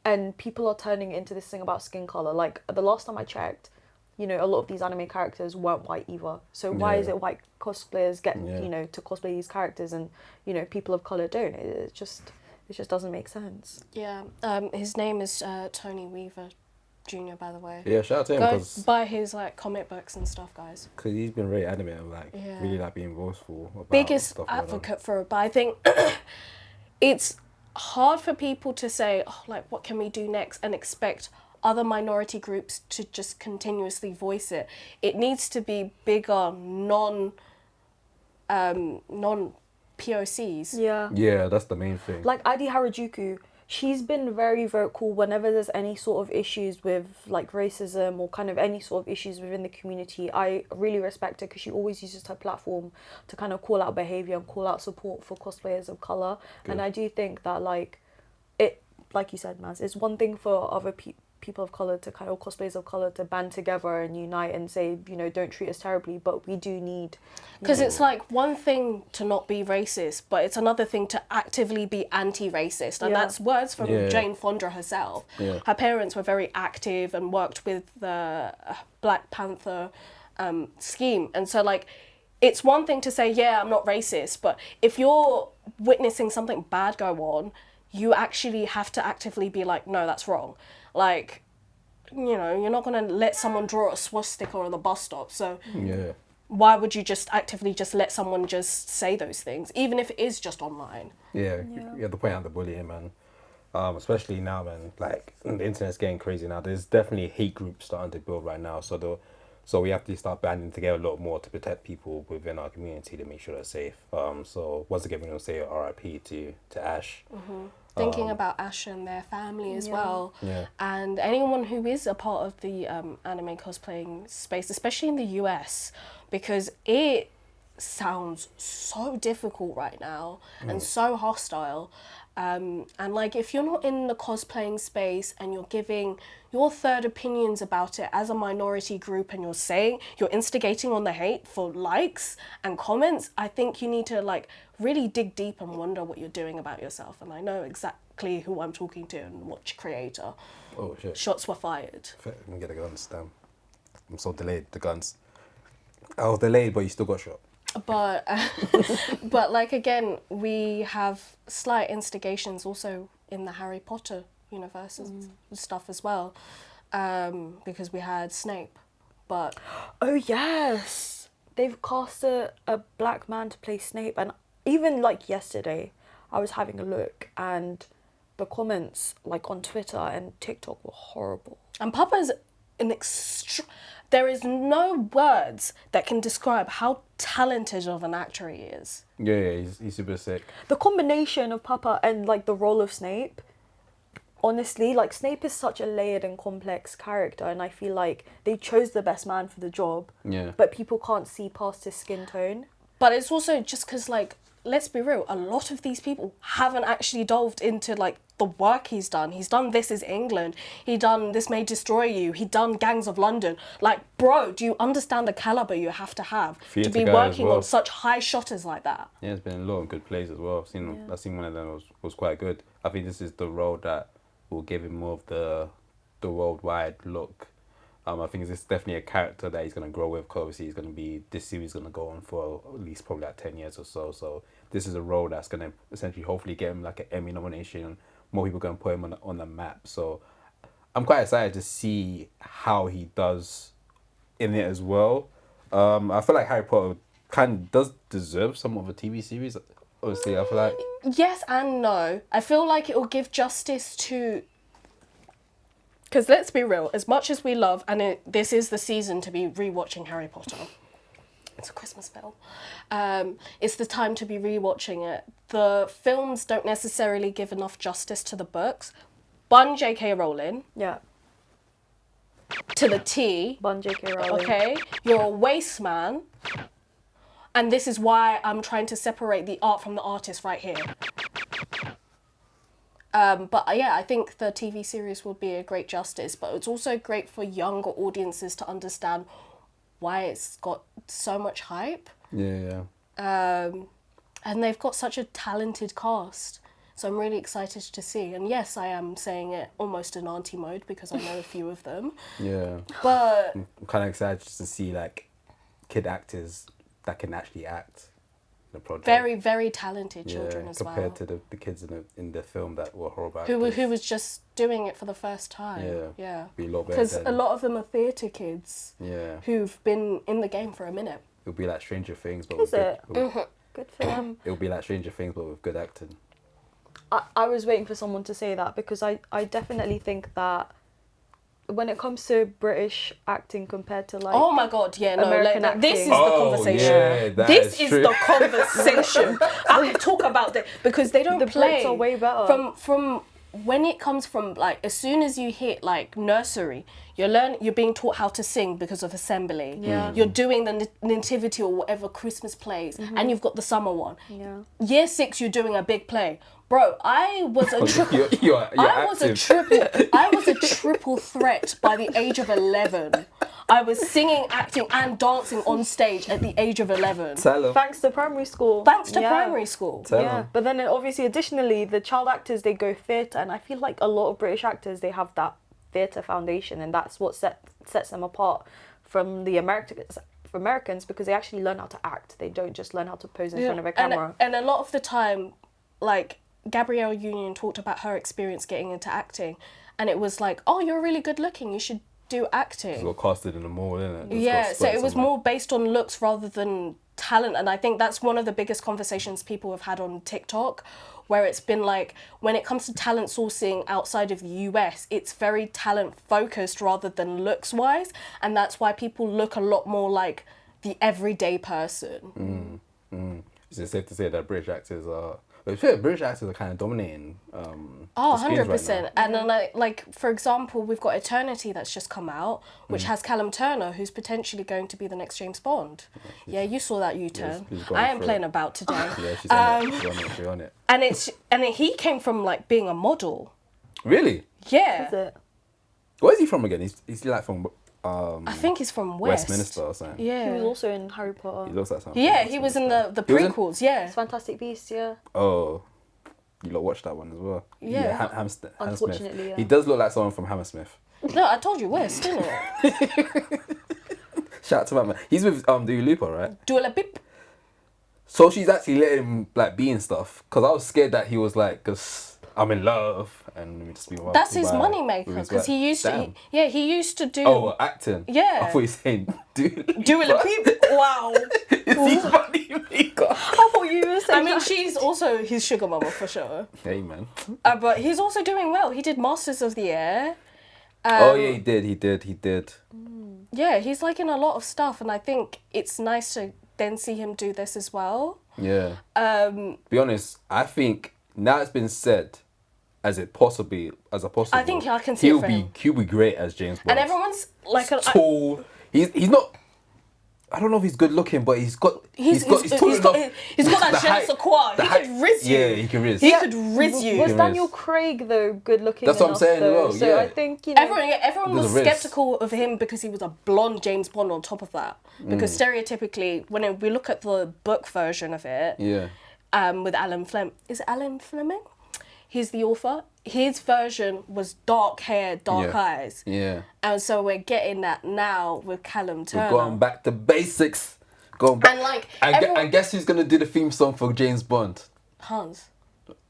and people are turning it into this thing about skin color. Like the last time I checked, you know, a lot of these anime characters weren't white either. So why is it white cosplayers get you know to cosplay these characters and you know people of color don't? It just doesn't make sense. Yeah. His name is Tony Weaver Jr. By the way. Yeah, shout out to him Go because buy his like comic books and stuff, guys. he's been very adamant of like really like being voiceful about Biggest stuff going on. advocate for it, but I think it's hard for people to say, oh, like, what can we do next, and expect other minority groups to just continuously voice it. It needs to be bigger, non POCs. Yeah, that's the main thing. Like Adi Harajuku, she's been very vocal whenever there's any sort of issues with like racism or kind of any sort of issues within the community. I really respect her because she always uses her platform to kind of call out behaviour and call out support for cosplayers of colour. And I do think that like you said, Maz, it's one thing for other people of colour to kind of cosplayers of colour to band together and unite and say, you know, don't treat us terribly, but we do need... Because it's like one thing to not be racist, but it's another thing to actively be anti-racist. And that's words from Jane Fonda herself. Yeah. Her parents were very active and worked with the Black Panther scheme. And so like, it's one thing to say, yeah, I'm not racist, but if you're witnessing something bad go on, you actually have to actively be like, no, that's wrong. Like, you know, you're not going to let someone draw a swastika on the bus stop. So why would you just actively just let someone just say those things, even if it is just online? Yeah. You have to point out the bullying, man. Especially now, man. Like, the internet's getting crazy now. There's definitely hate groups starting to build right now. So we have to start banding together a lot more to protect people within our community to make sure they're safe. So once again, we're going to say RIP to Ash. Thinking about Ash and their family as well. Yeah. And anyone who is a part of the anime cosplaying space, especially in the US, because it sounds so difficult right now and so hostile. And like, if you're not in the cosplaying space and you're giving your third opinions about it as a minority group and you're instigating on the hate for likes and comments, I think you need to like really dig deep and wonder what you're doing about yourself. And I know exactly who I'm talking to and which creator. Oh shit. Shots were fired. Let me get the guns, damn. I'm so delayed, the guns. I was delayed, but you still got shot. But but like again, we have slight instigations also in the Harry Potter universe and stuff as well, because we had Snape. But oh yes, they've cast a black man to play Snape, and even like yesterday, I was having a look and the comments like on Twitter and TikTok were horrible. And Papa's there is no words that can describe how talented of an actor he is. Yeah, he's super sick. The combination of Papa and like the role of Snape, honestly, like Snape is such a layered and complex character, and I feel like they chose the best man for the job. Yeah. But people can't see past his skin tone. But it's also just because, like, let's be real, a lot of these people haven't actually delved into like the work he's done. He's done This Is England. He done This May Destroy You. He done Gangs of London. Like, bro, do you understand the caliber you have to have to be working on such high shotters like that? Yeah, it's been a lot of good plays as well. I've seen one of them was quite good. I think this is the role that will give him more of the worldwide look. I think it's definitely a character that he's going to grow with. Cause obviously, this series is going to go on for at least probably like 10 years or so. So this is a role that's going to essentially hopefully get him like an Emmy nomination. More people are going to put him on the map. So I'm quite excited to see how he does in it as well. I feel like Harry Potter kind of does deserve some of a TV series. Obviously, I feel like... Yes and no. I feel like it will give justice to... Because let's be real, as much as we love, and this is the season to be rewatching Harry Potter. It's a Christmas film. It's the time to be rewatching it. The films don't necessarily give enough justice to the books. Bun J.K. Rowling. Yeah. To the T. Bun J.K. Rowling. Okay. You're a waste man. And this is why I'm trying to separate the art from the artist right here. But yeah, I think the TV series would be a great justice, but it's also great for younger audiences to understand why it's got so much hype. Yeah. And they've got such a talented cast. So I'm really excited to see. And yes, I am saying it almost in auntie mode because I know a few of them. Yeah. But I'm kind of excited just to see like kid actors that can actually act in a project. very, very talented children as well. Compared to the kids in the film that were horrible Who actors. was just doing it for the first time. Yeah. Yeah. Be a lot better Because than- a lot of them are theatre kids. Yeah. Who've been in the game for a minute. It'll be like Stranger Things, but Is with it? good, Good for them. it'll be like Stranger Things, but with good acting. I was waiting for someone to say that because I definitely think that when it comes to British acting compared to like Oh my god, yeah, no, American like, this is acting. the conversation. Yeah, that This is true. the conversation. I can talk about that because they don't The play. Brits are way better. From when it comes from like as soon as you hit like nursery, you're being taught how to sing because of assembly. Yeah. You're doing the nativity or whatever Christmas plays, and you've got the summer one. Yeah. Year 6, you're doing a big play. Bro, I was a triple. You're I was a active. I was a triple threat by the age of 11. I was singing, acting, and dancing on stage at the age of 11. Tell 'em. Thanks to primary school. Thanks to Yeah. primary school. Tell Yeah, 'em. but then obviously additionally the child actors they go theatre, and I feel like a lot of British actors they have that theatre foundation, and that's what sets them apart from the Americans because they actually learn how to act. They don't just learn how to pose in front of a camera. And a lot of the time, like Gabrielle Union talked about her experience getting into acting, and it was like, oh, you're really good looking, you should do acting. Got casted in the mall, innit? Just Yeah, got so it spurts was on, like- more based on looks rather than talent, and I think that's one of the biggest conversations people have had on TikTok, where it's been like, when it comes to talent sourcing outside of the US, it's very talent focused rather than looks wise, and that's why people look a lot more like the everyday person. Is it safe to say that British actors are? But fair, British actors are kind of dominating. Oh, the screens right 100%. now. And then, like, for example, we've got Eternity that's just come out, which has Callum Turner, who's potentially going to be the next James Bond. Yeah, you saw that U-turn. he's gone I am for playing it. about today. Yeah, she's on it. She's on it. And he came from, like, being a model. Really? Yeah. Is it? Where is he from again? He's like from I think he's from West. Westminster or something. Yeah. He was also in Harry Potter. He looks like something. Yeah, he was in the He was in- prequels, yeah. It's Fantastic Beasts, yeah. Oh, you lot watched that one as well. Yeah. Hammersmith. Unfortunately, yeah. He does look like someone from Hammersmith. No, I told you West, didn't it? Shout out to my man. He's with Dua Lipa, right? Do a bip. So she's actually letting him like be in stuff. Cause I was scared that he was like, cause I'm in love and let me just be my That's his with moneymaker, his because wife. he used Damn. to, he used to do... Oh, acting. Yeah. I thought you were saying do a peep. Wow. Is he moneymaker? I thought you were saying I mean, that. she's also his sugar mama for sure. Hey man. But he's also doing well. He did Masters of the Air. Oh yeah, he did. Yeah, he's like in a lot of stuff, and I think it's nice to then see him do this as well. Yeah. Um, Be honest, I think now it's been said as a possible. I think I can see it for him. He'll be great as James Bond. and everyone's like, tall. He's not. I don't know if he's good looking, but he's got tall he's enough. got that The je ne height- sais quoi. the He height- could riz you. Yeah, he can riz. He could riz you. Was He Daniel is. Craig though good looking? That's what I'm enough, saying as though? well, So yeah. I think you know. Everyone was There's a risk. skeptical of him because he was a blonde James Bond on top of that. Because stereotypically, when we look at the book version of it, Yeah. with Alan Fleming, is it Alan Fleming? He's the author. His version was dark hair, dark Yeah. eyes. Yeah. And so we're getting that now with Callum Turner. We're going back to basics. Going back. And, like, and, everyone- and guess who's gonna do the theme song for James Bond? Hans.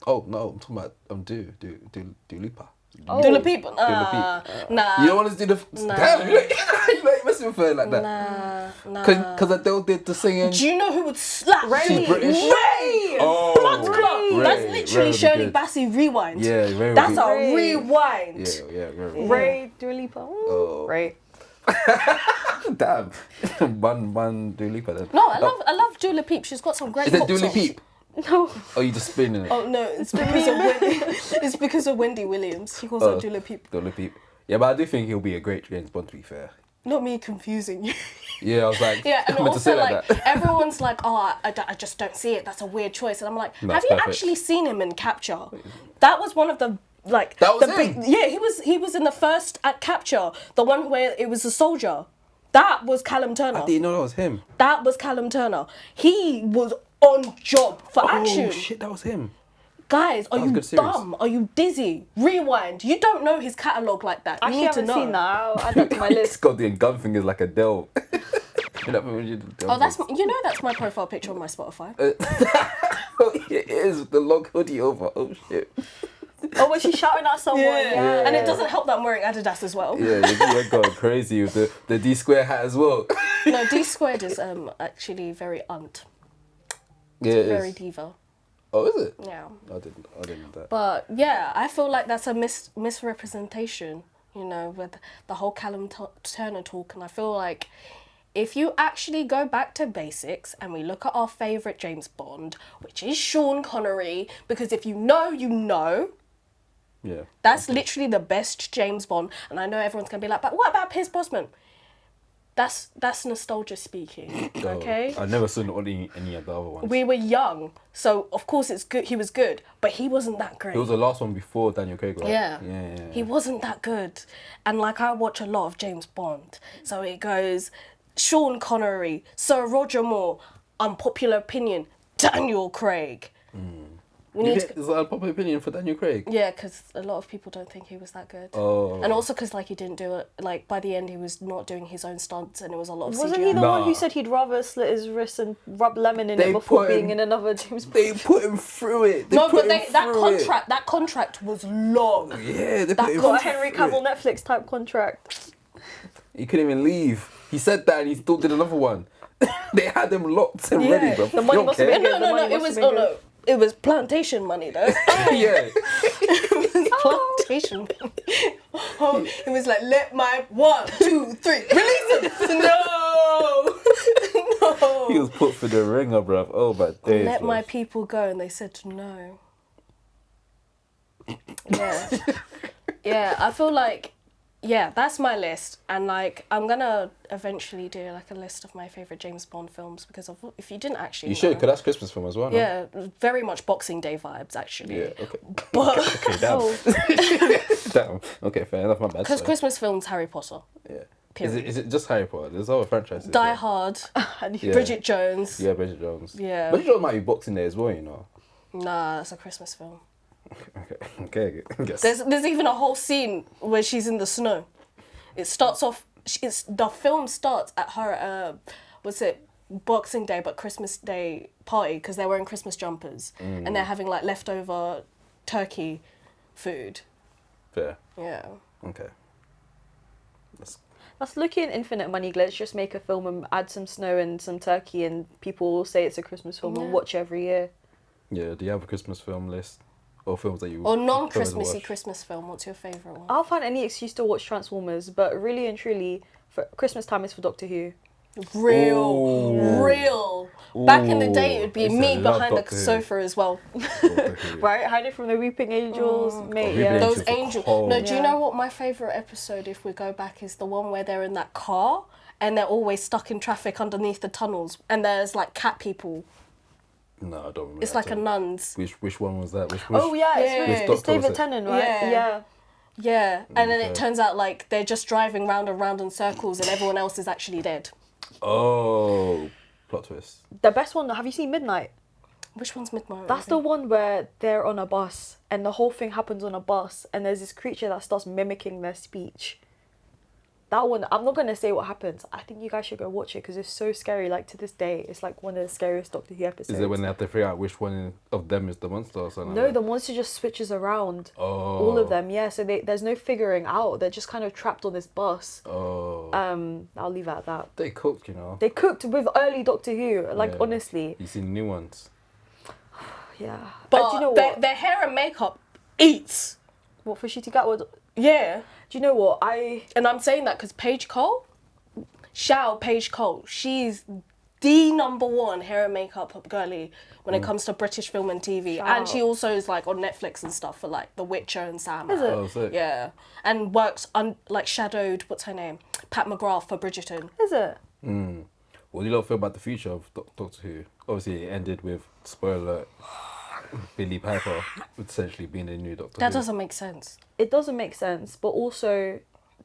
Oh no, I'm talking about Dua Lipa. Oh. Dula people. Dua Nah. You don't want to do the damn. You like messing with her like that. Nah. Cause Adele did the singing. Do you know who would slap? Ray. She's British. Ray! Oh, Blood clot. Ray. That's Ray literally would be Shirley good. Bassey rewind. Yeah, Ray would That's be- a Ray. rewind. Yeah, Ray. Ray, Dua Lipa. Ooh, Oh. Ray. Damn. one Dua Lipa then. No, I love Dula Peep. She's got some great Is it pop Dua songs. Peep? No. Or you just spinning it? Oh no, it's because of Wendy. It's because of Wendy Williams. He calls her Dula Peep. Dua Peep. Yeah, but I do think he'll be a great James Bond, to be fair. Not me confusing you. Yeah, I was like, Yeah, and I meant to say also like like that. everyone's like, oh, I just don't see it. That's a weird choice. And I'm like, No, have it's you perfect. actually seen him in Capture? That was one of the like. That was the him? Yeah, he was in the first at Capture, the one where it was a soldier. That was Callum Turner. I didn't know that was him. That was Callum Turner. He was on job for action. Oh shit, that was him. Guys, are That was a you good series. dumb? Are you dizzy? Rewind. You don't know his catalogue like that. You Actually, I need to haven't know. seen that. I'll add that to my He's list. got the gun fingers like Adele. You know when you do the Oh, that's fingers? that's my profile picture on my Spotify. Oh, it is with the long hoodie over. Oh shit. Oh, was she shouting at someone? Yeah. And it doesn't help that I'm wearing Adidas as well. Yeah, you're going crazy with the D square hat as well. No, D squared is actually very unt. Yeah, it Very is. diva. Oh, is it? Yeah. I didn't know that. But yeah, I feel like that's a misrepresentation, with the whole Callum Turner talk. And I feel like if you actually go back to basics and we look at our favourite James Bond, which is Sean Connery, because if you know, you know. Yeah. That's literally the best James Bond. And I know everyone's going to be like, but what about Pierce Brosnan? That's nostalgia speaking, okay? I never saw any of the other ones. We were young, so of course it's good. He was good, but he wasn't that great. It was the last one before Daniel Craig, right? Yeah. He wasn't that good. And like I watch a lot of James Bond. So it goes Sean Connery, Sir Roger Moore, unpopular opinion, Daniel Craig. We need to... Is that a popular opinion for Daniel Craig? Yeah, because a lot of people don't think he was that good. Oh. And also because he didn't do it, by the end he was not doing his own stunts and it was a lot of Wasn't CGI. he the one Nah. who said he'd rather slit his wrist and rub lemon in They it before put being him- in another James Bond? They put him through it. No, put but him that contract was long. Yeah, they put him Got a through Henry it. Cavill Netflix type contract. He couldn't even leave. He said that and he still did another one. They had him locked and Yeah. ready, bro. The money must have been No, The money it must was have been good. it was plantation money though. Yeah. Plantation. Oh, it was like, let my 1, 2, 3 release him. No, no. He was put for the ringer, bruv. Oh, my days. Let my bruv. people go, and they said no. Yeah, yeah. I feel like, yeah, that's my list, and I'm gonna eventually do a list of my favorite James Bond films because if you didn't actually, You know, should, because that's Christmas film as well, no? yeah, very much Boxing Day vibes actually. Yeah, okay. But Okay, damn. Damn. Okay, fair enough, my bad. because sorry. Christmas films, Harry Potter, Yeah. period. Is it just Harry Potter? There's other franchises. Die yeah. Hard, Yeah. Bridget Jones. Yeah, Bridget Jones. Yeah. Bridget Jones might be Boxing Day as well, you know. Nah, that's a Christmas film. Okay, I guess. There's even a whole scene where she's in the snow. It starts off. The film starts at her. Boxing Day, but Christmas Day party because they're wearing Christmas jumpers and they're having leftover turkey food. Fair. Yeah. Okay. That's looking at infinite money. Let's just make a film and add some snow and some turkey, and people will say it's a Christmas film and Yeah. watch every year. Yeah, do you have a Christmas film list? Or films that you... Or prefer to non-Christmassy watch? Christmas film. What's your favourite one? I'll find any excuse to watch Transformers, but really and truly, for Christmas time is for Doctor Who. Real. Back in the day, it would I be used to me love behind the Doctor Who. sofa as well. Doctor Who. Right? Hiding from the Weeping Angels, mate. Weeping Yeah. Angels. Those were angels. cold. No, do you Yeah. know what my favourite episode, if we go back, is the one where they're in that car and they're always stuck in traffic underneath the tunnels and there's cat people. No, I don't remember. It's that like a at all. nuns. Which one was that? Which Oh yeah, Yeah. it's, Which it's doctor was David it? Tennant, right? Yeah. Yeah, and then Okay. it turns out they're just driving round and round in circles and everyone else is actually dead. Oh, plot twist. The best one. Have you seen Midnight? Which one's Midnight? That's the one where they're on a bus and the whole thing happens on a bus and there's this creature that starts mimicking their speech. That one, I'm not going to say what happens. I think you guys should go watch it because it's so scary. To this day, it's one of the scariest Doctor Who episodes. Is it when they have to figure out which one of them is the monster or something? No, like the that? monster just switches around. Oh. All of them, yeah. So there's no figuring out. They're just kind of trapped on this bus. Oh. I'll leave it at that. They cooked, you know. They cooked with early Doctor Who. Yeah. Honestly, You seen new ones. yeah. But do you know their, what? their hair and makeup eats. What for Shitty Gatwood? Yeah. Do you know what? And I'm saying that because Paige Cole, shout out Paige Cole, she's the #1 hair and makeup girly when it comes to British film and TV. Shout and she out. also is on Netflix and stuff for The Witcher and Sam. Is it? Oh, sick. Yeah. And works shadowed, what's her name? Pat McGrath for Bridgerton. Is it? What do you lot feel about the future of Doctor Who? Obviously, it ended with, spoiler alert, Billy Piper essentially being the new Doctor That Who. doesn't make sense. It doesn't make sense, but also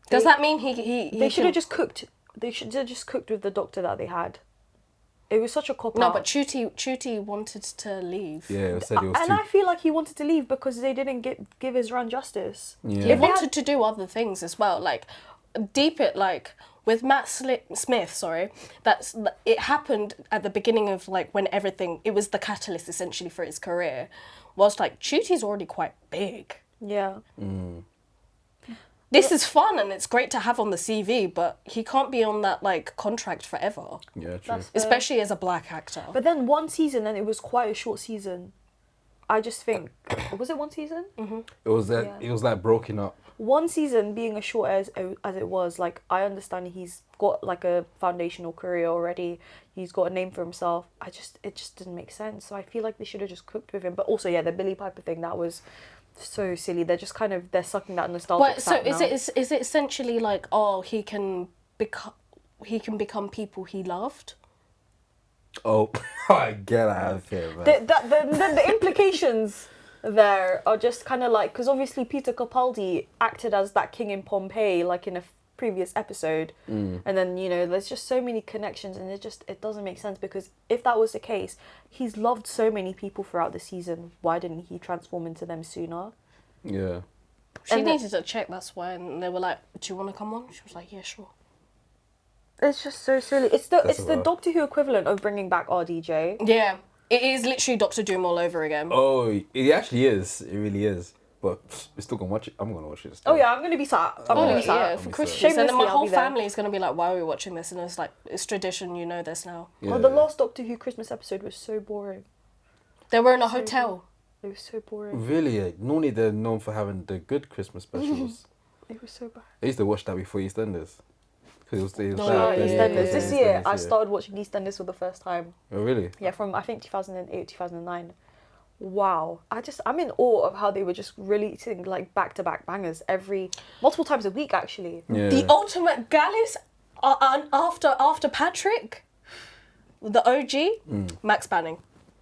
Does that mean he they should can- have just cooked. They should have just cooked with the doctor that they had. It was such a cop No, out. but Chuti wanted to leave. Yeah, it said it was And too. I feel like he wanted to leave because they didn't give his run justice. Yeah. He wanted to do other things as well, like deep it, like with Matt Smith. Sorry, it happened at the beginning of like when everything. It was the catalyst essentially for his career. Whilst like Chuti's already quite big. Yeah. This is fun and it's great to have on the CV, but he can't be on that like contract forever, Yeah, true. That's- especially as a black actor. But then one season, and it was quite a short season. I just think, was it one season? It was that. Yeah. It was like broken up. One season being as short as it was, like, I understand he's got like a foundational career already. He's got a name for himself. It just didn't make sense. So I feel like they should have just cooked with him. But also, yeah, the Billy Piper thing, that was so silly. They're just kind of sucking that nostalgia. But so is it essentially like, oh, he can become people he loved? Oh, I get out of here, man. The implications there are just kind of like, because obviously Peter Capaldi acted as that king in Pompeii, like in a previous episode, and then there's just so many connections, and it doesn't make sense, because if that was the case, he's loved so many people throughout the season. Why didn't he transform into them sooner? Yeah. She And needed to check, that's why, and they were like, do you want to come on? She was like, yeah, sure. It's just so silly. It's the That's a lot. Doctor Who equivalent of bringing back RDJ. Yeah, it is literally Doctor Doom all over again. Oh, it actually is. It really is. But we're still gonna watch it. I'm gonna watch it. Still. Oh yeah, I'm gonna be sat. I'm gonna be sat. yeah, I'll for be Christmas. sad. And then Shamelessly, my I'll whole be there. family is going to be like, why are we watching this? And it's like, it's tradition, this now. Yeah. Oh, the last Doctor Who Christmas episode was so boring. They were in a hotel. It was so boring. Really? Normally they're known for having the good Christmas specials. It was so bad. I used to watch that before EastEnders. Cause it was No, that, yeah, EastEnders. This year, EastEnders, I yeah. started watching EastEnders for the first time. Oh really? Yeah, from I think 2008, 2009. Wow. I'm in awe of how they were just releasing like back-to-back bangers multiple times a week, actually. Yeah. The ultimate Gallus after Patrick, the OG, Max Banning.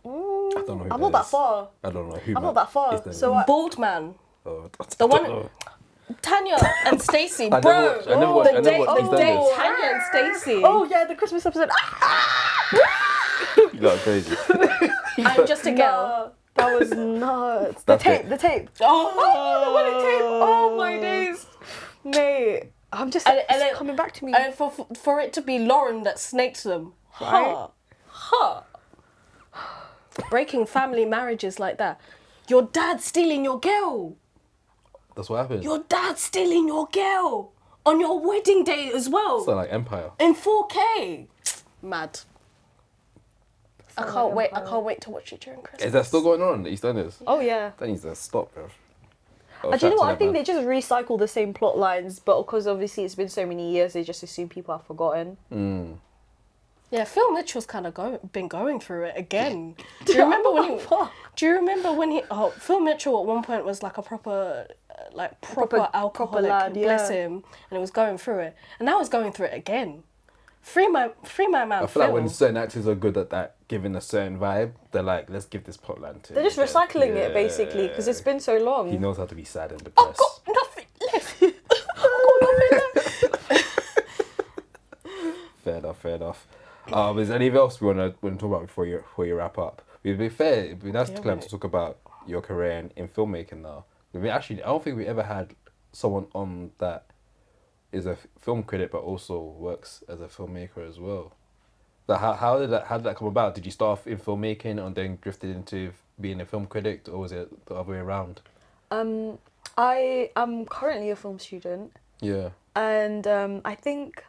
I don't know. Who I'm not that is. far. I don't know who. I'm not that far. EastEnders So is. Bald man. Oh, I The don't one, know. Tanya and Stacey, I never bro. watched- I never watched- I the never date, watched the date, EastEnders. Tanya and Stacey. Oh yeah, the Christmas episode. You got crazy. I'm just a girl. Nah, that was nuts. That's it. The tape. Oh, Oh, the wedding tape. Oh my days, mate. I'm just And it's then- coming back to me. And for it to be Lauren that snaked them. Right. Huh. Breaking family marriages like that. Your dad's stealing your girl. That's what happened. Your dad's stealing your girl. On your wedding day as well. So like Empire. In 4K. Mad. I Sound can't like wait. I Empire. can't wait to watch it during Christmas. Is that still going on? The EastEnders? Oh yeah. That needs to stop, bro. Do you know what? I think they just recycle the same plot lines, but because obviously it's been so many years, they just assume people have forgotten. Yeah, Phil Mitchell's kind of been going through it again. Do you remember when he? Do you remember when he? Oh, Phil Mitchell at one point was like a proper alcoholic. proper lad, bless yeah. him, and it was going through it, and now he's going through it again. Free my man. I feel Phil. like when certain actors are good at that, giving a certain vibe, they're like, let's give this plotline to. They're just him. recycling Yeah. it basically because it's been so long. He knows how to be sad and I've depressed. got nothing left. I've got nothing left. Fair enough. Is there anything else we want to talk about before you wrap up? It'd be fair. It'd be nice, Yeah, Clem, mate. to talk about your career in filmmaking now. I don't think we ever had someone on that is a film critic but also works as a filmmaker as well. So how did that come about? Did you start off in filmmaking and then drifted into being a film critic, or was it the other way around? I am currently a film student, Yeah. and I think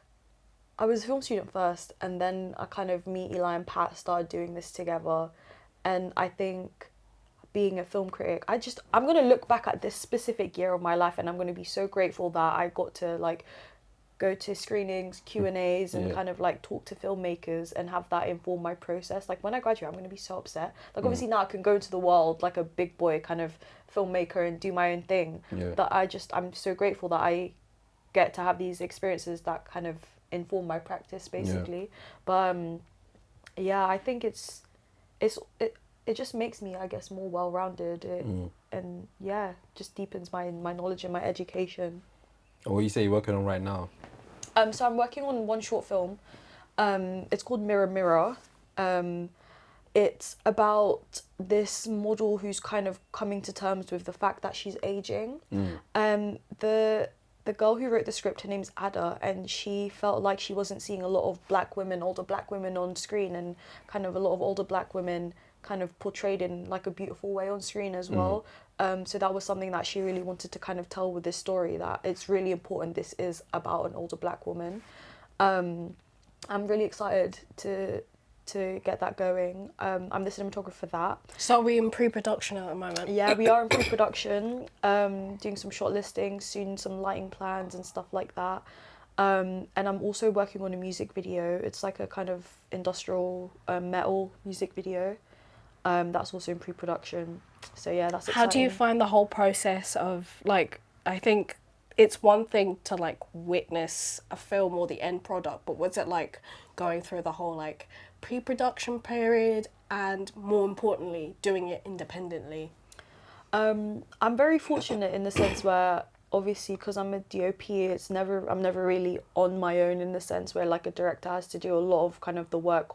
I was a film student first, and then I kind of me, Eli, and Pat started doing this together, and I think being a film critic, I'm gonna look back at this specific year of my life, and I'm gonna be so grateful that I got to like go to screenings, Q&As, and Yeah. kind of like talk to filmmakers and have that inform my process. Like when I graduate, I'm going to be so upset. Like obviously now I can go into the world like a big boy kind of filmmaker and do my own thing. Yeah. That I'm so grateful that I get to have these experiences that kind of inform my practice basically. But yeah, I think it just makes me, I guess, more well-rounded. And yeah, just deepens my knowledge and my education. What you say you're working on right now? So I'm working on one short film. It's called Mirror Mirror. It's about this model who's kind of coming to terms with the fact that she's aging. The girl who wrote the script, her name's Ada, and she felt like she wasn't seeing a lot of older black women on screen, and kind of a lot of older black women kind of portrayed in like a beautiful way on screen as well. So that was something that she really wanted to kind of tell with this story, that it's really important this is about an older black woman. I'm really excited to get that going. I'm the cinematographer for that. So are we in pre-production at the moment? Yeah, we are in pre-production, doing some shortlisting, soon some lighting plans and stuff like that. And I'm also working on a music video. It's like a kind of industrial metal music video. That's also in pre-production. So yeah, that's exciting. How do you find the whole process of, like, I think it's one thing to like witness a film or the end product, but what's it like going through the whole like pre-production period and, more importantly, doing it independently? I'm very fortunate in the sense where, obviously, because I'm a DOP, I'm never really on my own, in the sense where like a director has to do a lot of kind of the work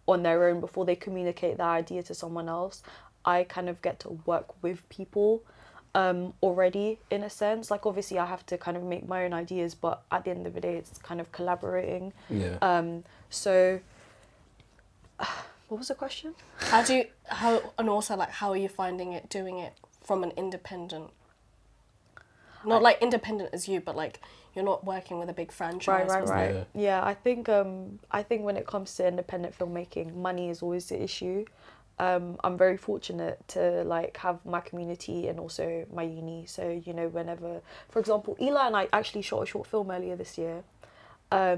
on their own before they communicate that idea to someone else. I kind of get to work with people already, in a sense. Like, obviously I have to kind of make my own ideas, but at the end of the day it's kind of collaborating. So what was the question? And also, like, how are you finding it doing it from an independent, not like independent as you, but like you're not working with a big franchise? Right. Yeah, I think when it comes to independent filmmaking, money is always the issue. I'm very fortunate to like have my community and also my uni. So, you know, whenever, for example, Eli and I actually shot a short film earlier this year.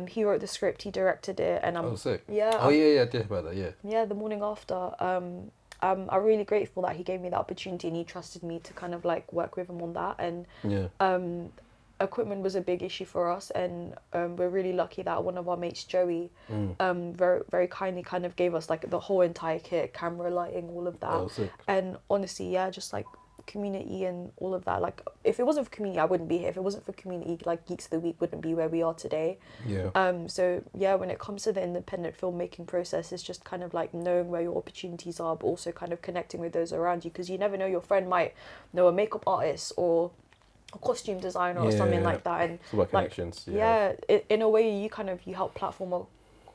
He wrote the script, he directed it, and Oh, sick. Yeah. Oh, yeah, I did about that, yeah. Yeah, the morning after. I'm really grateful that he gave me the opportunity and he trusted me to kind of like work with him on that. And equipment was a big issue for us, and we're really lucky that one of our mates, Joey, very, very kindly kind of gave us like the whole entire kit, camera, lighting, all of that. Oh, sick. And honestly, yeah, just like community and all of that. Like, if it wasn't for community, I wouldn't be here. If it wasn't for community, like Geeks of the Week wouldn't be where we are today. So yeah, when it comes to the independent filmmaking process, it's just kind of like knowing where your opportunities are, but also kind of connecting with those around you, because you never know, your friend might know a makeup artist or a costume designer or something like that. And it's about like, connections. In a way, you help platform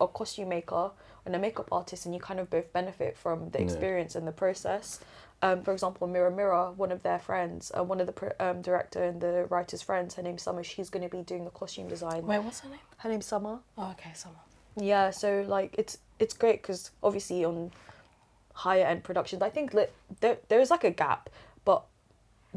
a costume maker and a makeup artist, and you kind of both benefit from the experience and the process. For example, Mirror Mirror, one of their friends, one of the director and the writer's friends, her name's Summer, she's going to be doing the costume design. Wait, what's her name? Her name's Summer. Oh, okay, Summer. Yeah, so like it's great, because obviously on higher end productions, I think there is like a gap, but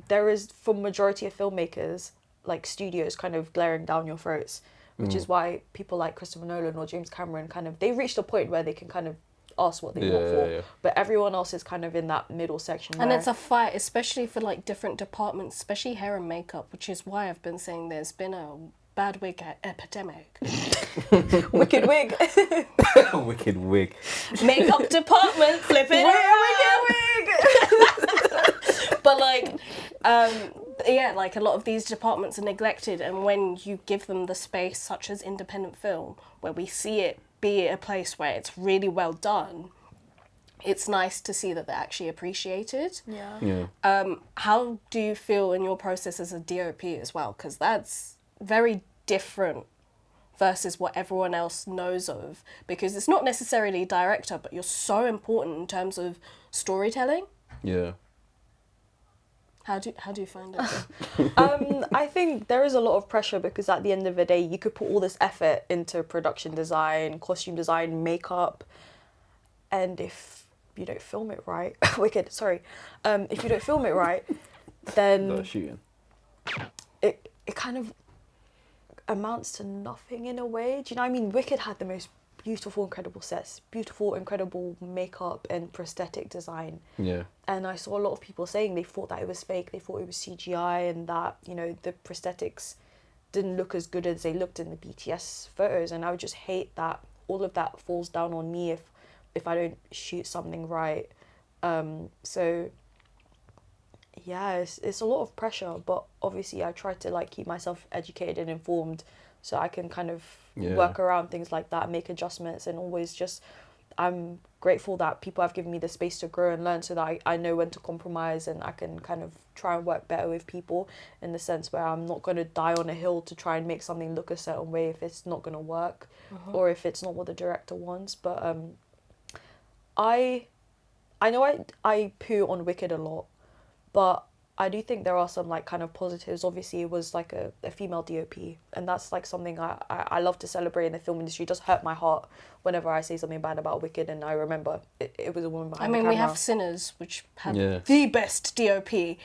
there is, for majority of filmmakers, like studios kind of glaring down your throats, which is why people like Christopher Nolan or James Cameron they've reached a point where they can kind of ask what they want for, but everyone else is kind of in that middle section. And it's a fight, especially for like different departments, especially hair and makeup, which is why I've been saying there's been a bad wig epidemic. Wicked wig. Wicked wig. Makeup department, flip it around. But like, yeah, like a lot of these departments are neglected, and when you give them the space, such as independent film, where we see it be a place where it's really well done, it's nice to see that they're actually appreciated. How do you feel in your process as a DOP as well? Because that's very different versus what everyone else knows of, because it's not necessarily director, but you're so important in terms of storytelling. How do you find it? I think there is a lot of pressure, because at the end of the day, you could put all this effort into production design, costume design, makeup, and if you don't film it right, wicked, sorry, if you don't film it right, then it kind of amounts to nothing in a way. Do you know what I mean? Wicked had the most beautiful, incredible sets, beautiful, incredible makeup and prosthetic design. And I saw a lot of people saying they thought that it was fake, they thought it was CGI, and that, you know, the prosthetics didn't look as good as they looked in the BTS photos. And I would just hate that all of that falls down on me if I don't shoot something right. So yeah, it's a lot of pressure, but obviously I try to like keep myself educated and informed, so I can kind of work around things like that, make adjustments, and always just, I'm grateful that people have given me the space to grow and learn, so that I know when to compromise, and I can kind of try and work better with people, in the sense where I'm not going to die on a hill to try and make something look a certain way if it's not going to work, or if it's not what the director wants. But I know I poo on Wicked a lot, but I do think there are some like kind of positives. Obviously, it was like a female DOP, and that's like something I love to celebrate in the film industry. It does hurt my heart whenever I say something bad about Wicked, and I remember it was a woman behind the camera. we have Sinners, which had Yeah. the best DOP, Shout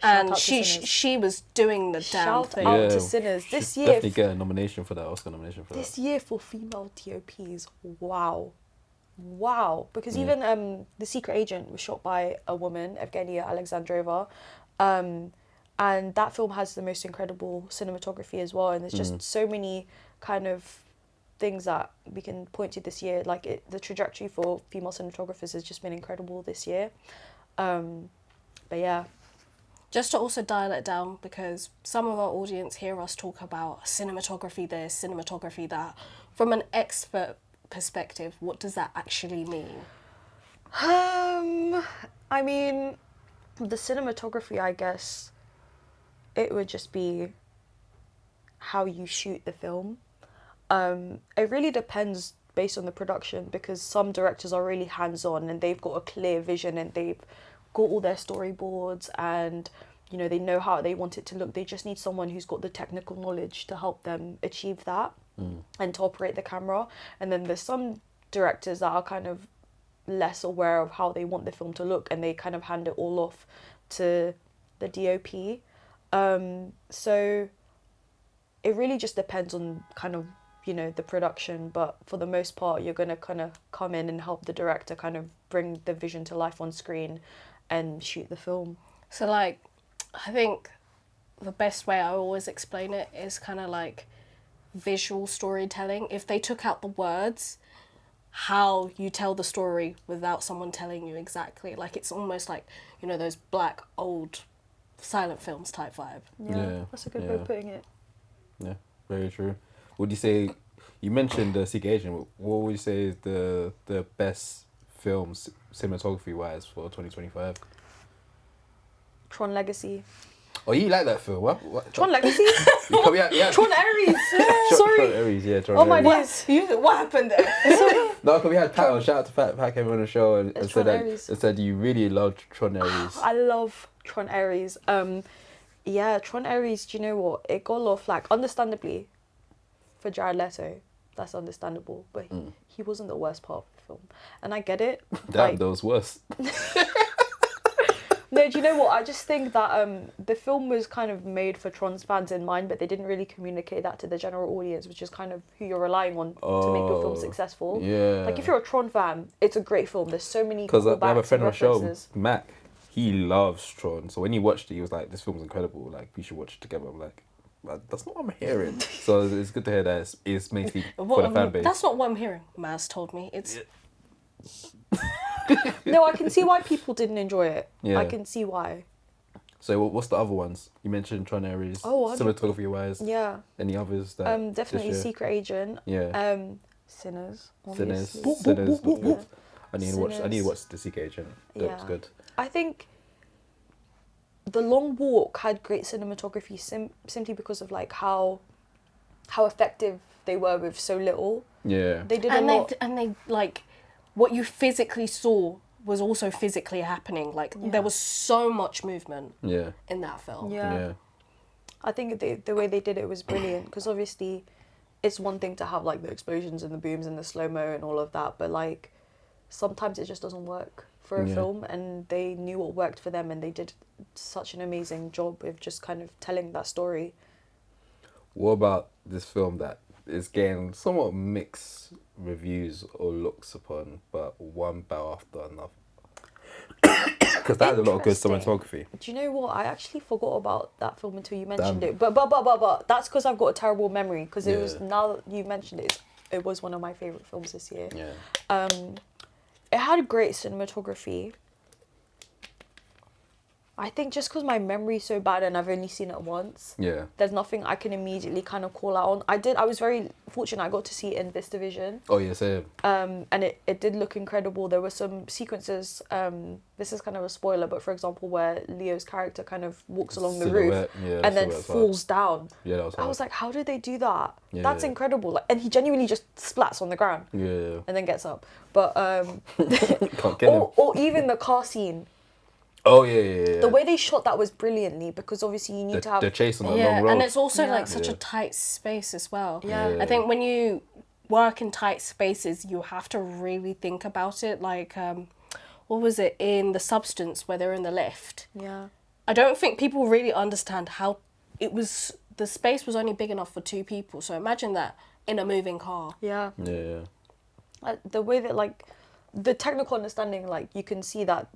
and out to Sinners. she was doing the damn Shout thing. out to Sinners. Should This year, definitely get a nomination for that, Oscar nomination for this that. year for female DOPs, wow. Because even The Secret Agent was shot by a woman, Evgenia Alexandrova, and that film has the most incredible cinematography as well. And there's just so many kind of things that we can point to this year. Like the trajectory for female cinematographers has just been incredible this year. But yeah. Just to also dial it down, because some of our audience hear us talk about cinematography this, cinematography that. From an expert perspective, what does that actually mean? I mean, the cinematography, I guess, it would just be how you shoot the film. It really depends based on the production, because some directors are really hands-on and they've got a clear vision and they've got all their storyboards, and you know, they know how they want it to look. They just need someone who's got the technical knowledge to help them achieve that and to operate the camera. And then there's some directors that are kind of less aware of how they want the film to look, and they kind of hand it all off to the DOP. So it really just depends on kind of, you know, the production, but for the most part you're going to kind of come in and help the director kind of bring the vision to life on screen and shoot the film. So like, I think the best way I always explain it is kind of like visual storytelling. If they took out the words, how you tell the story without someone telling you exactly. Like, it's almost like, you know, those black old silent films type vibe. Yeah, That's a good way of putting it. Yeah, very true. Would you say, you mentioned The Secret Agent, what would you say is the best films cinematography wise for 2025? Tron Legacy. Oh, you like that film? What? Tron Legacy? Yeah. Tron Ares. Tron Sorry. Ares, yeah. Tron Oh my Ares. days. What happened there? No, because we had Pat on. Shout out to Pat came on the show and It's said Tron that Ares. said you really loved Tron Ares. I love Tron Ares. Yeah, Tron Ares, do you know what? It got a lot of flack, understandably, for Jared Leto. That's understandable, but he wasn't the worst part of the film. And I get it. Damn, that was worse. No, do you know what? I just think that the film was kind of made for Tron's fans in mind, but they didn't really communicate that to the general audience, which is kind of who you're relying on to make your film successful. Yeah. Like, if you're a Tron fan, it's a great film. There's so many Because I have a callbacks friend and of the show, references. Mac. He loves Tron. So when he watched it, he was like, "This film's incredible. Like, we should watch it together." I'm like, "That's not what I'm hearing." So it's good to hear that it's mainly for the fan base. That's not what I'm hearing. Maz told me. It's No, I can see why people didn't enjoy it. Yeah. I can see why. So what's the other ones? You mentioned Tron Ares. Oh, 100%. Cinematography wise. Yeah. Any others that? Definitely this year? Secret Agent. Yeah. Sinners. Sinners. Obviously. Sinners. Yeah. I need to watch The Secret Agent. That was Yeah. good. I think The Long Walk had great cinematography simply because of like how effective they were with so little. Yeah. They did and a lot. they like what you physically saw was also physically happening. Like, there was so much movement Yeah. in that film. Yeah. I think the way they did it was brilliant, because obviously it's one thing to have like the explosions and the booms and the slow-mo and all of that, but like sometimes it just doesn't work for a film, and they knew what worked for them, and they did such an amazing job with just kind of telling that story. What about this film that is getting somewhat mixed reviews or looks upon, but one bow after another? Because that had a lot of good Interesting. cinematography. Do you know what? I actually forgot about that film until you mentioned it. But that's because I've got a terrible memory. Because it was, now that you mentioned it, it was one of my favourite films this year. Yeah. It had great cinematography. I think just because my memory's so bad and I've only seen it once, Yeah. there's nothing I can immediately kind of call out on. I was very fortunate. I got to see it in VistaVision. Oh yeah, same. And it did look incredible. There were some sequences, this is kind of a spoiler, but for example, where Leo's character kind of walks along the roof and then falls down. Yeah, that was hard. I was like, how did they do that? Yeah, That's yeah. incredible. Like, and he genuinely just splats on the ground Yeah. and then gets up. But Can't kill him. or even the car scene. Oh yeah. The way they shot that was brilliantly, because obviously you need to have the chase on the long Yeah, road. and it's also Yeah. like such Yeah. a tight space as well. Yeah. I think when you work in tight spaces, you have to really think about it. Like, what was it in The Substance where they're in the lift? Yeah. I don't think people really understand how it was. The space was only big enough for 2 people. So imagine that in a moving car. Yeah. Yeah. The way that, like, the technical understanding, like, you can see that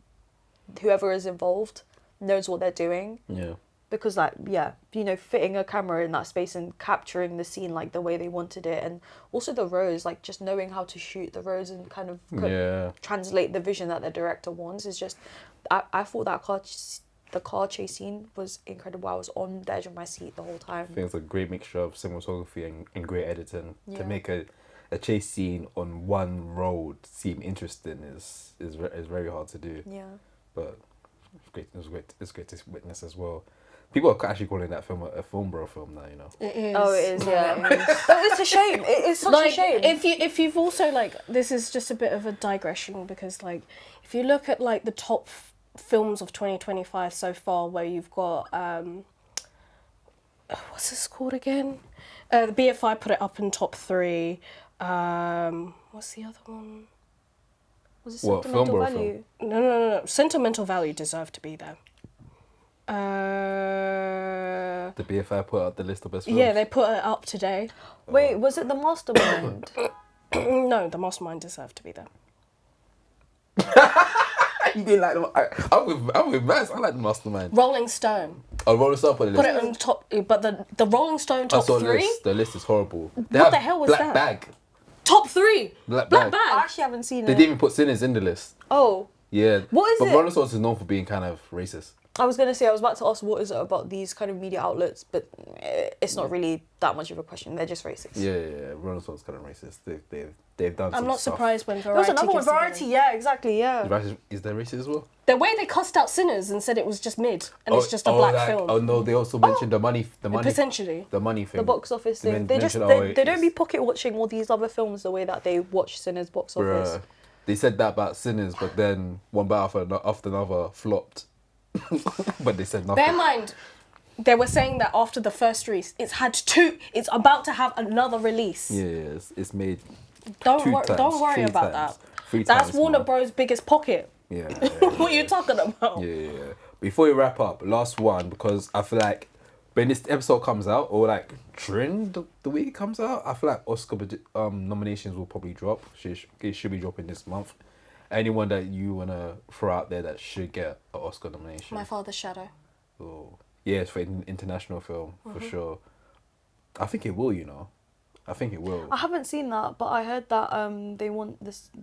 whoever is involved knows what they're doing. Yeah. Because, like, yeah, you know, fitting a camera in that space and capturing the scene like the way they wanted it, and also the rows, like just knowing how to shoot the rows and kind of Yeah. translate the vision that the director wants is just. I thought that the car chase scene was incredible. I was on the edge of my seat the whole time. I think it's a great mixture of cinematography and great editing Yeah. to make a chase scene on one road seem interesting is very hard to do. Yeah. But it's great to witness as well. People are actually calling that film a film bro film now, you know. It is. Oh, it is. Yeah. But it's a shame. It is such a shame. If you've also, like, this is just a bit of a digression, because like if you look at like the top films of 2025 so far, where you've got what's this called again? The BFI put it up in top 3. What's the other one? Was it What, sentimental film or value? No. Sentimental Value deserved to be there. The BFI put out the list of best films. Yeah, they put it up today. Wait, was it The Mastermind? No, The Mastermind deserved to be there. You didn't like them. I'm with Max. I like the Mastermind. Rolling Stone Oh, Rolling Stone put the put list. it on top, but the Rolling Stone I top saw 3. the list is horrible. They What have the hell was Black that? Bag. Top 3. Black Black Bag. I Bag. actually haven't seen They it. didn't even put Sinners in the list. Oh, Yeah. What is but it? Rolling Stones is known for being kind of racist. I was gonna say, I was about to ask what is it about these kind of media outlets, but it's not really that much of a question. They're just racist. Yeah. Rolling Stone's kind of racist. They've done. I'm some not stuff. surprised when There was Variety another one, gives them Variety. Yeah, exactly. Yeah. Is there racist as well? The way they cussed out Sinners and said it was just mid and it's just a black film. Oh no, they also mentioned the money, Potentially. the money thing. The box office They thing. They just mentioned, they don't be pocket watching all these other films the way that they watch Sinners box office. Bruh. They said that about Sinners, but then one battle after another flopped. But they said nothing. Bear in mind, they were saying that after the first release, it's it's about to have another release. Yeah, it's made. Don't two worry times, about times, that. 3 That's times Warner more. Bros' biggest pocket. Yeah. What are you talking about? Yeah. Before we wrap up, last one, because I feel like when this episode comes out, or like during the week it comes out, I feel like Oscar nominations will probably drop. It should be dropping this month. Anyone that you wanna throw out there that should get an Oscar nomination? My Father's Shadow. Oh, yeah, it's for international film for sure. I think it will. You know, I think it will. I haven't seen that, but I heard that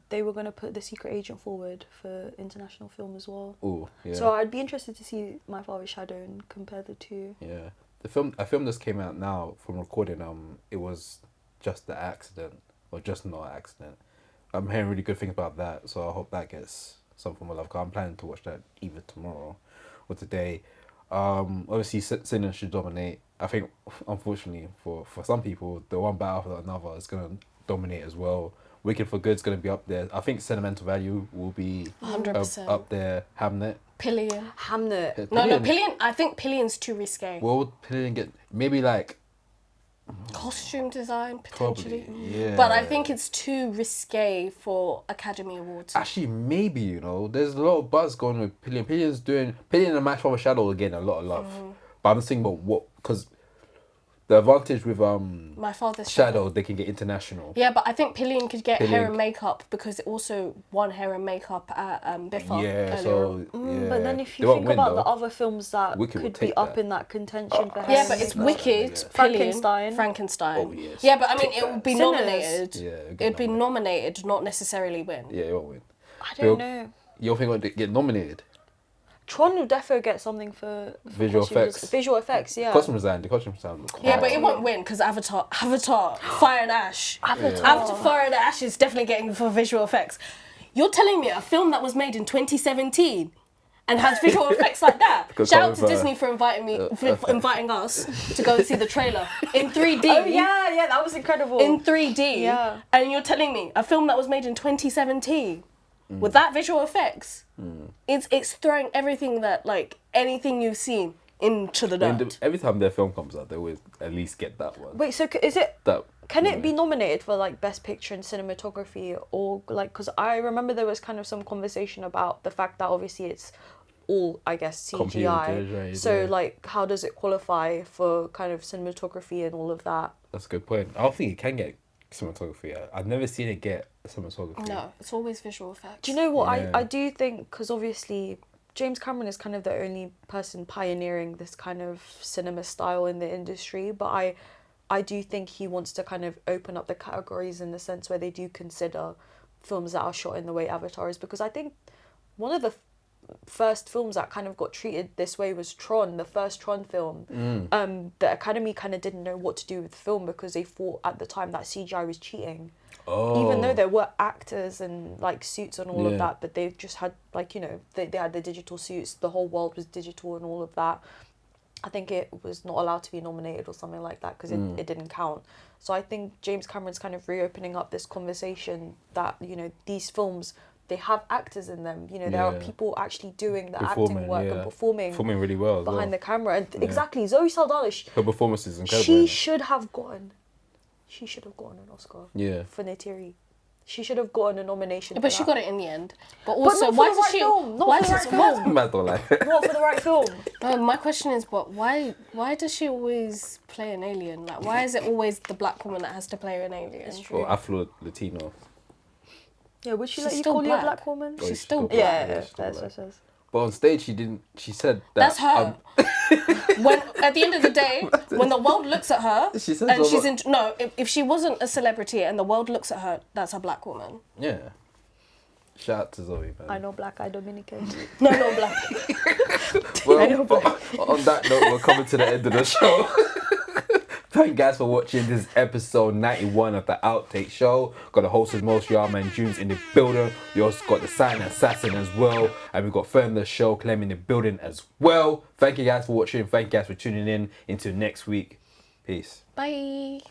they were gonna put The Secret Agent forward for international film as well. Oh, yeah. So I'd be interested to see My Father's Shadow and compare the two. Yeah, a film just came out now from recording. It was just the accident, or just not an accident. I'm hearing really good things about that, so I hope that gets some form of love. 'Cause I'm planning to watch that either tomorrow or today. Obviously, Sinners should dominate. I think, unfortunately, for some people, the one battle after another is gonna dominate as well. Wicked for Good's gonna be up there. I think Sentimental Value will be 100%. up there. Hamnet. Pillion. Hamnet. No, Pillion. I think Pillion's too risque. What would Pillion get? Maybe like. Costume design, potentially. Probably, yeah. But I think it's too risque for Academy Awards. Actually, maybe, you know, there's a lot of buzz going with Pillion. Pillion and Match for Shadow are getting a lot of love. But I'm just thinking about because the advantage with My Father's Shadow, they can get international. Yeah, but I think Pillion could get hair Pillion- and makeup because it also won hair and makeup at Biffa. Yeah, earlier so on. yeah. But then if They you won't think win, about though. the other films that Wicked will could be take up that. in that contention for hair Yeah, and but it's makeup. Wicked, Yeah. Pillion, Frankenstein. Frankenstein. Oh, yes. Yeah, but I mean, Take it would be that. nominated. Yeah, it'll get It'd be nominated. nominated, not necessarily win. Yeah, it won't win. I don't know. You don't think it would get nominated? Tron will definitely get something for Visual costume effects. Visual effects, yeah. Costume design. The costume design. Yeah, but it won't win because Avatar, Fire and Ash. Avatar. Avatar, Fire and Ash is definitely getting for visual effects. You're telling me a film that was made in 2017 and has visual effects like that? Could Shout come out to with, Disney for inviting us to go and see the trailer in 3D. Oh yeah, that was incredible. In 3D. Yeah. And you're telling me a film that was made in 2017 with that visual effects, it's throwing everything that, like, anything you've seen into the dirt. Every time their film comes out, they always at least get that one. Wait, so is it? That, Can it be nominated for like best picture in cinematography, or like, because I remember there was kind of some conversation about the fact that obviously it's all, I guess, CGI. Computer-generated, So yeah. like, how does it qualify for kind of cinematography and all of that? That's a good point. I don't think it can get cinematography. I've never seen it get cinematography. No, it's always visual effects. Do you know what? Yeah. I do think, because obviously James Cameron is kind of the only person pioneering this kind of cinema style in the industry, but I do think he wants to kind of open up the categories in the sense where they do consider films that are shot in the way Avatar is, because I think one of the first films that kind of got treated this way was Tron, the first Tron film. The Academy kind of didn't know what to do with the film because they thought at the time that CGI was cheating. Oh. Even though there were actors and like suits and all Yeah. of that, but they just had like, you know, they had the digital suits, the whole world was digital and all of that. I think it was not allowed to be nominated or something like that because it didn't count. So I think James Cameron's kind of reopening up this conversation that, you know, these films, they have actors in them. You know, there are Yeah. people actually doing the Performing, acting work yeah. and performing really well as behind well. the camera. And exactly, Zoe Saldana, Her performance is incredible. she isn't it? should have gotten an Oscar Yeah. for Neytiri. She should have gotten a nomination. But for she that. got it in the end. But But also, not for why the does right she? film. Not Why for the does right film. Mad don't like it. Not for the right film. No, my question is, but why does she always play an alien? Like, why is it always the black woman that has to play an alien? Or Afro Latino. Yeah, would she She's let you still call you a black. black woman? Oh, She's still black. Yeah, she's still that's black. what it says. But on stage, she didn't. She said that. That's her. When at the end of the day, when the world looks at her, She says and all she's that- in if she wasn't a celebrity and the world looks at her, that's a black woman. Yeah. Shout out to Zoe, man. I know black, I Dominican. No, black. Well, on that note, we're coming to the end of the show. Thank you guys for watching. This is episode 91 of the Outtake Show. Got the host of most Yarman Junes in the building. We also got the Silent Assassin as well. And we've got Fern the Show Clem in the building as well. Thank you guys for watching. Thank you guys for tuning in. Until next week. Peace. Bye.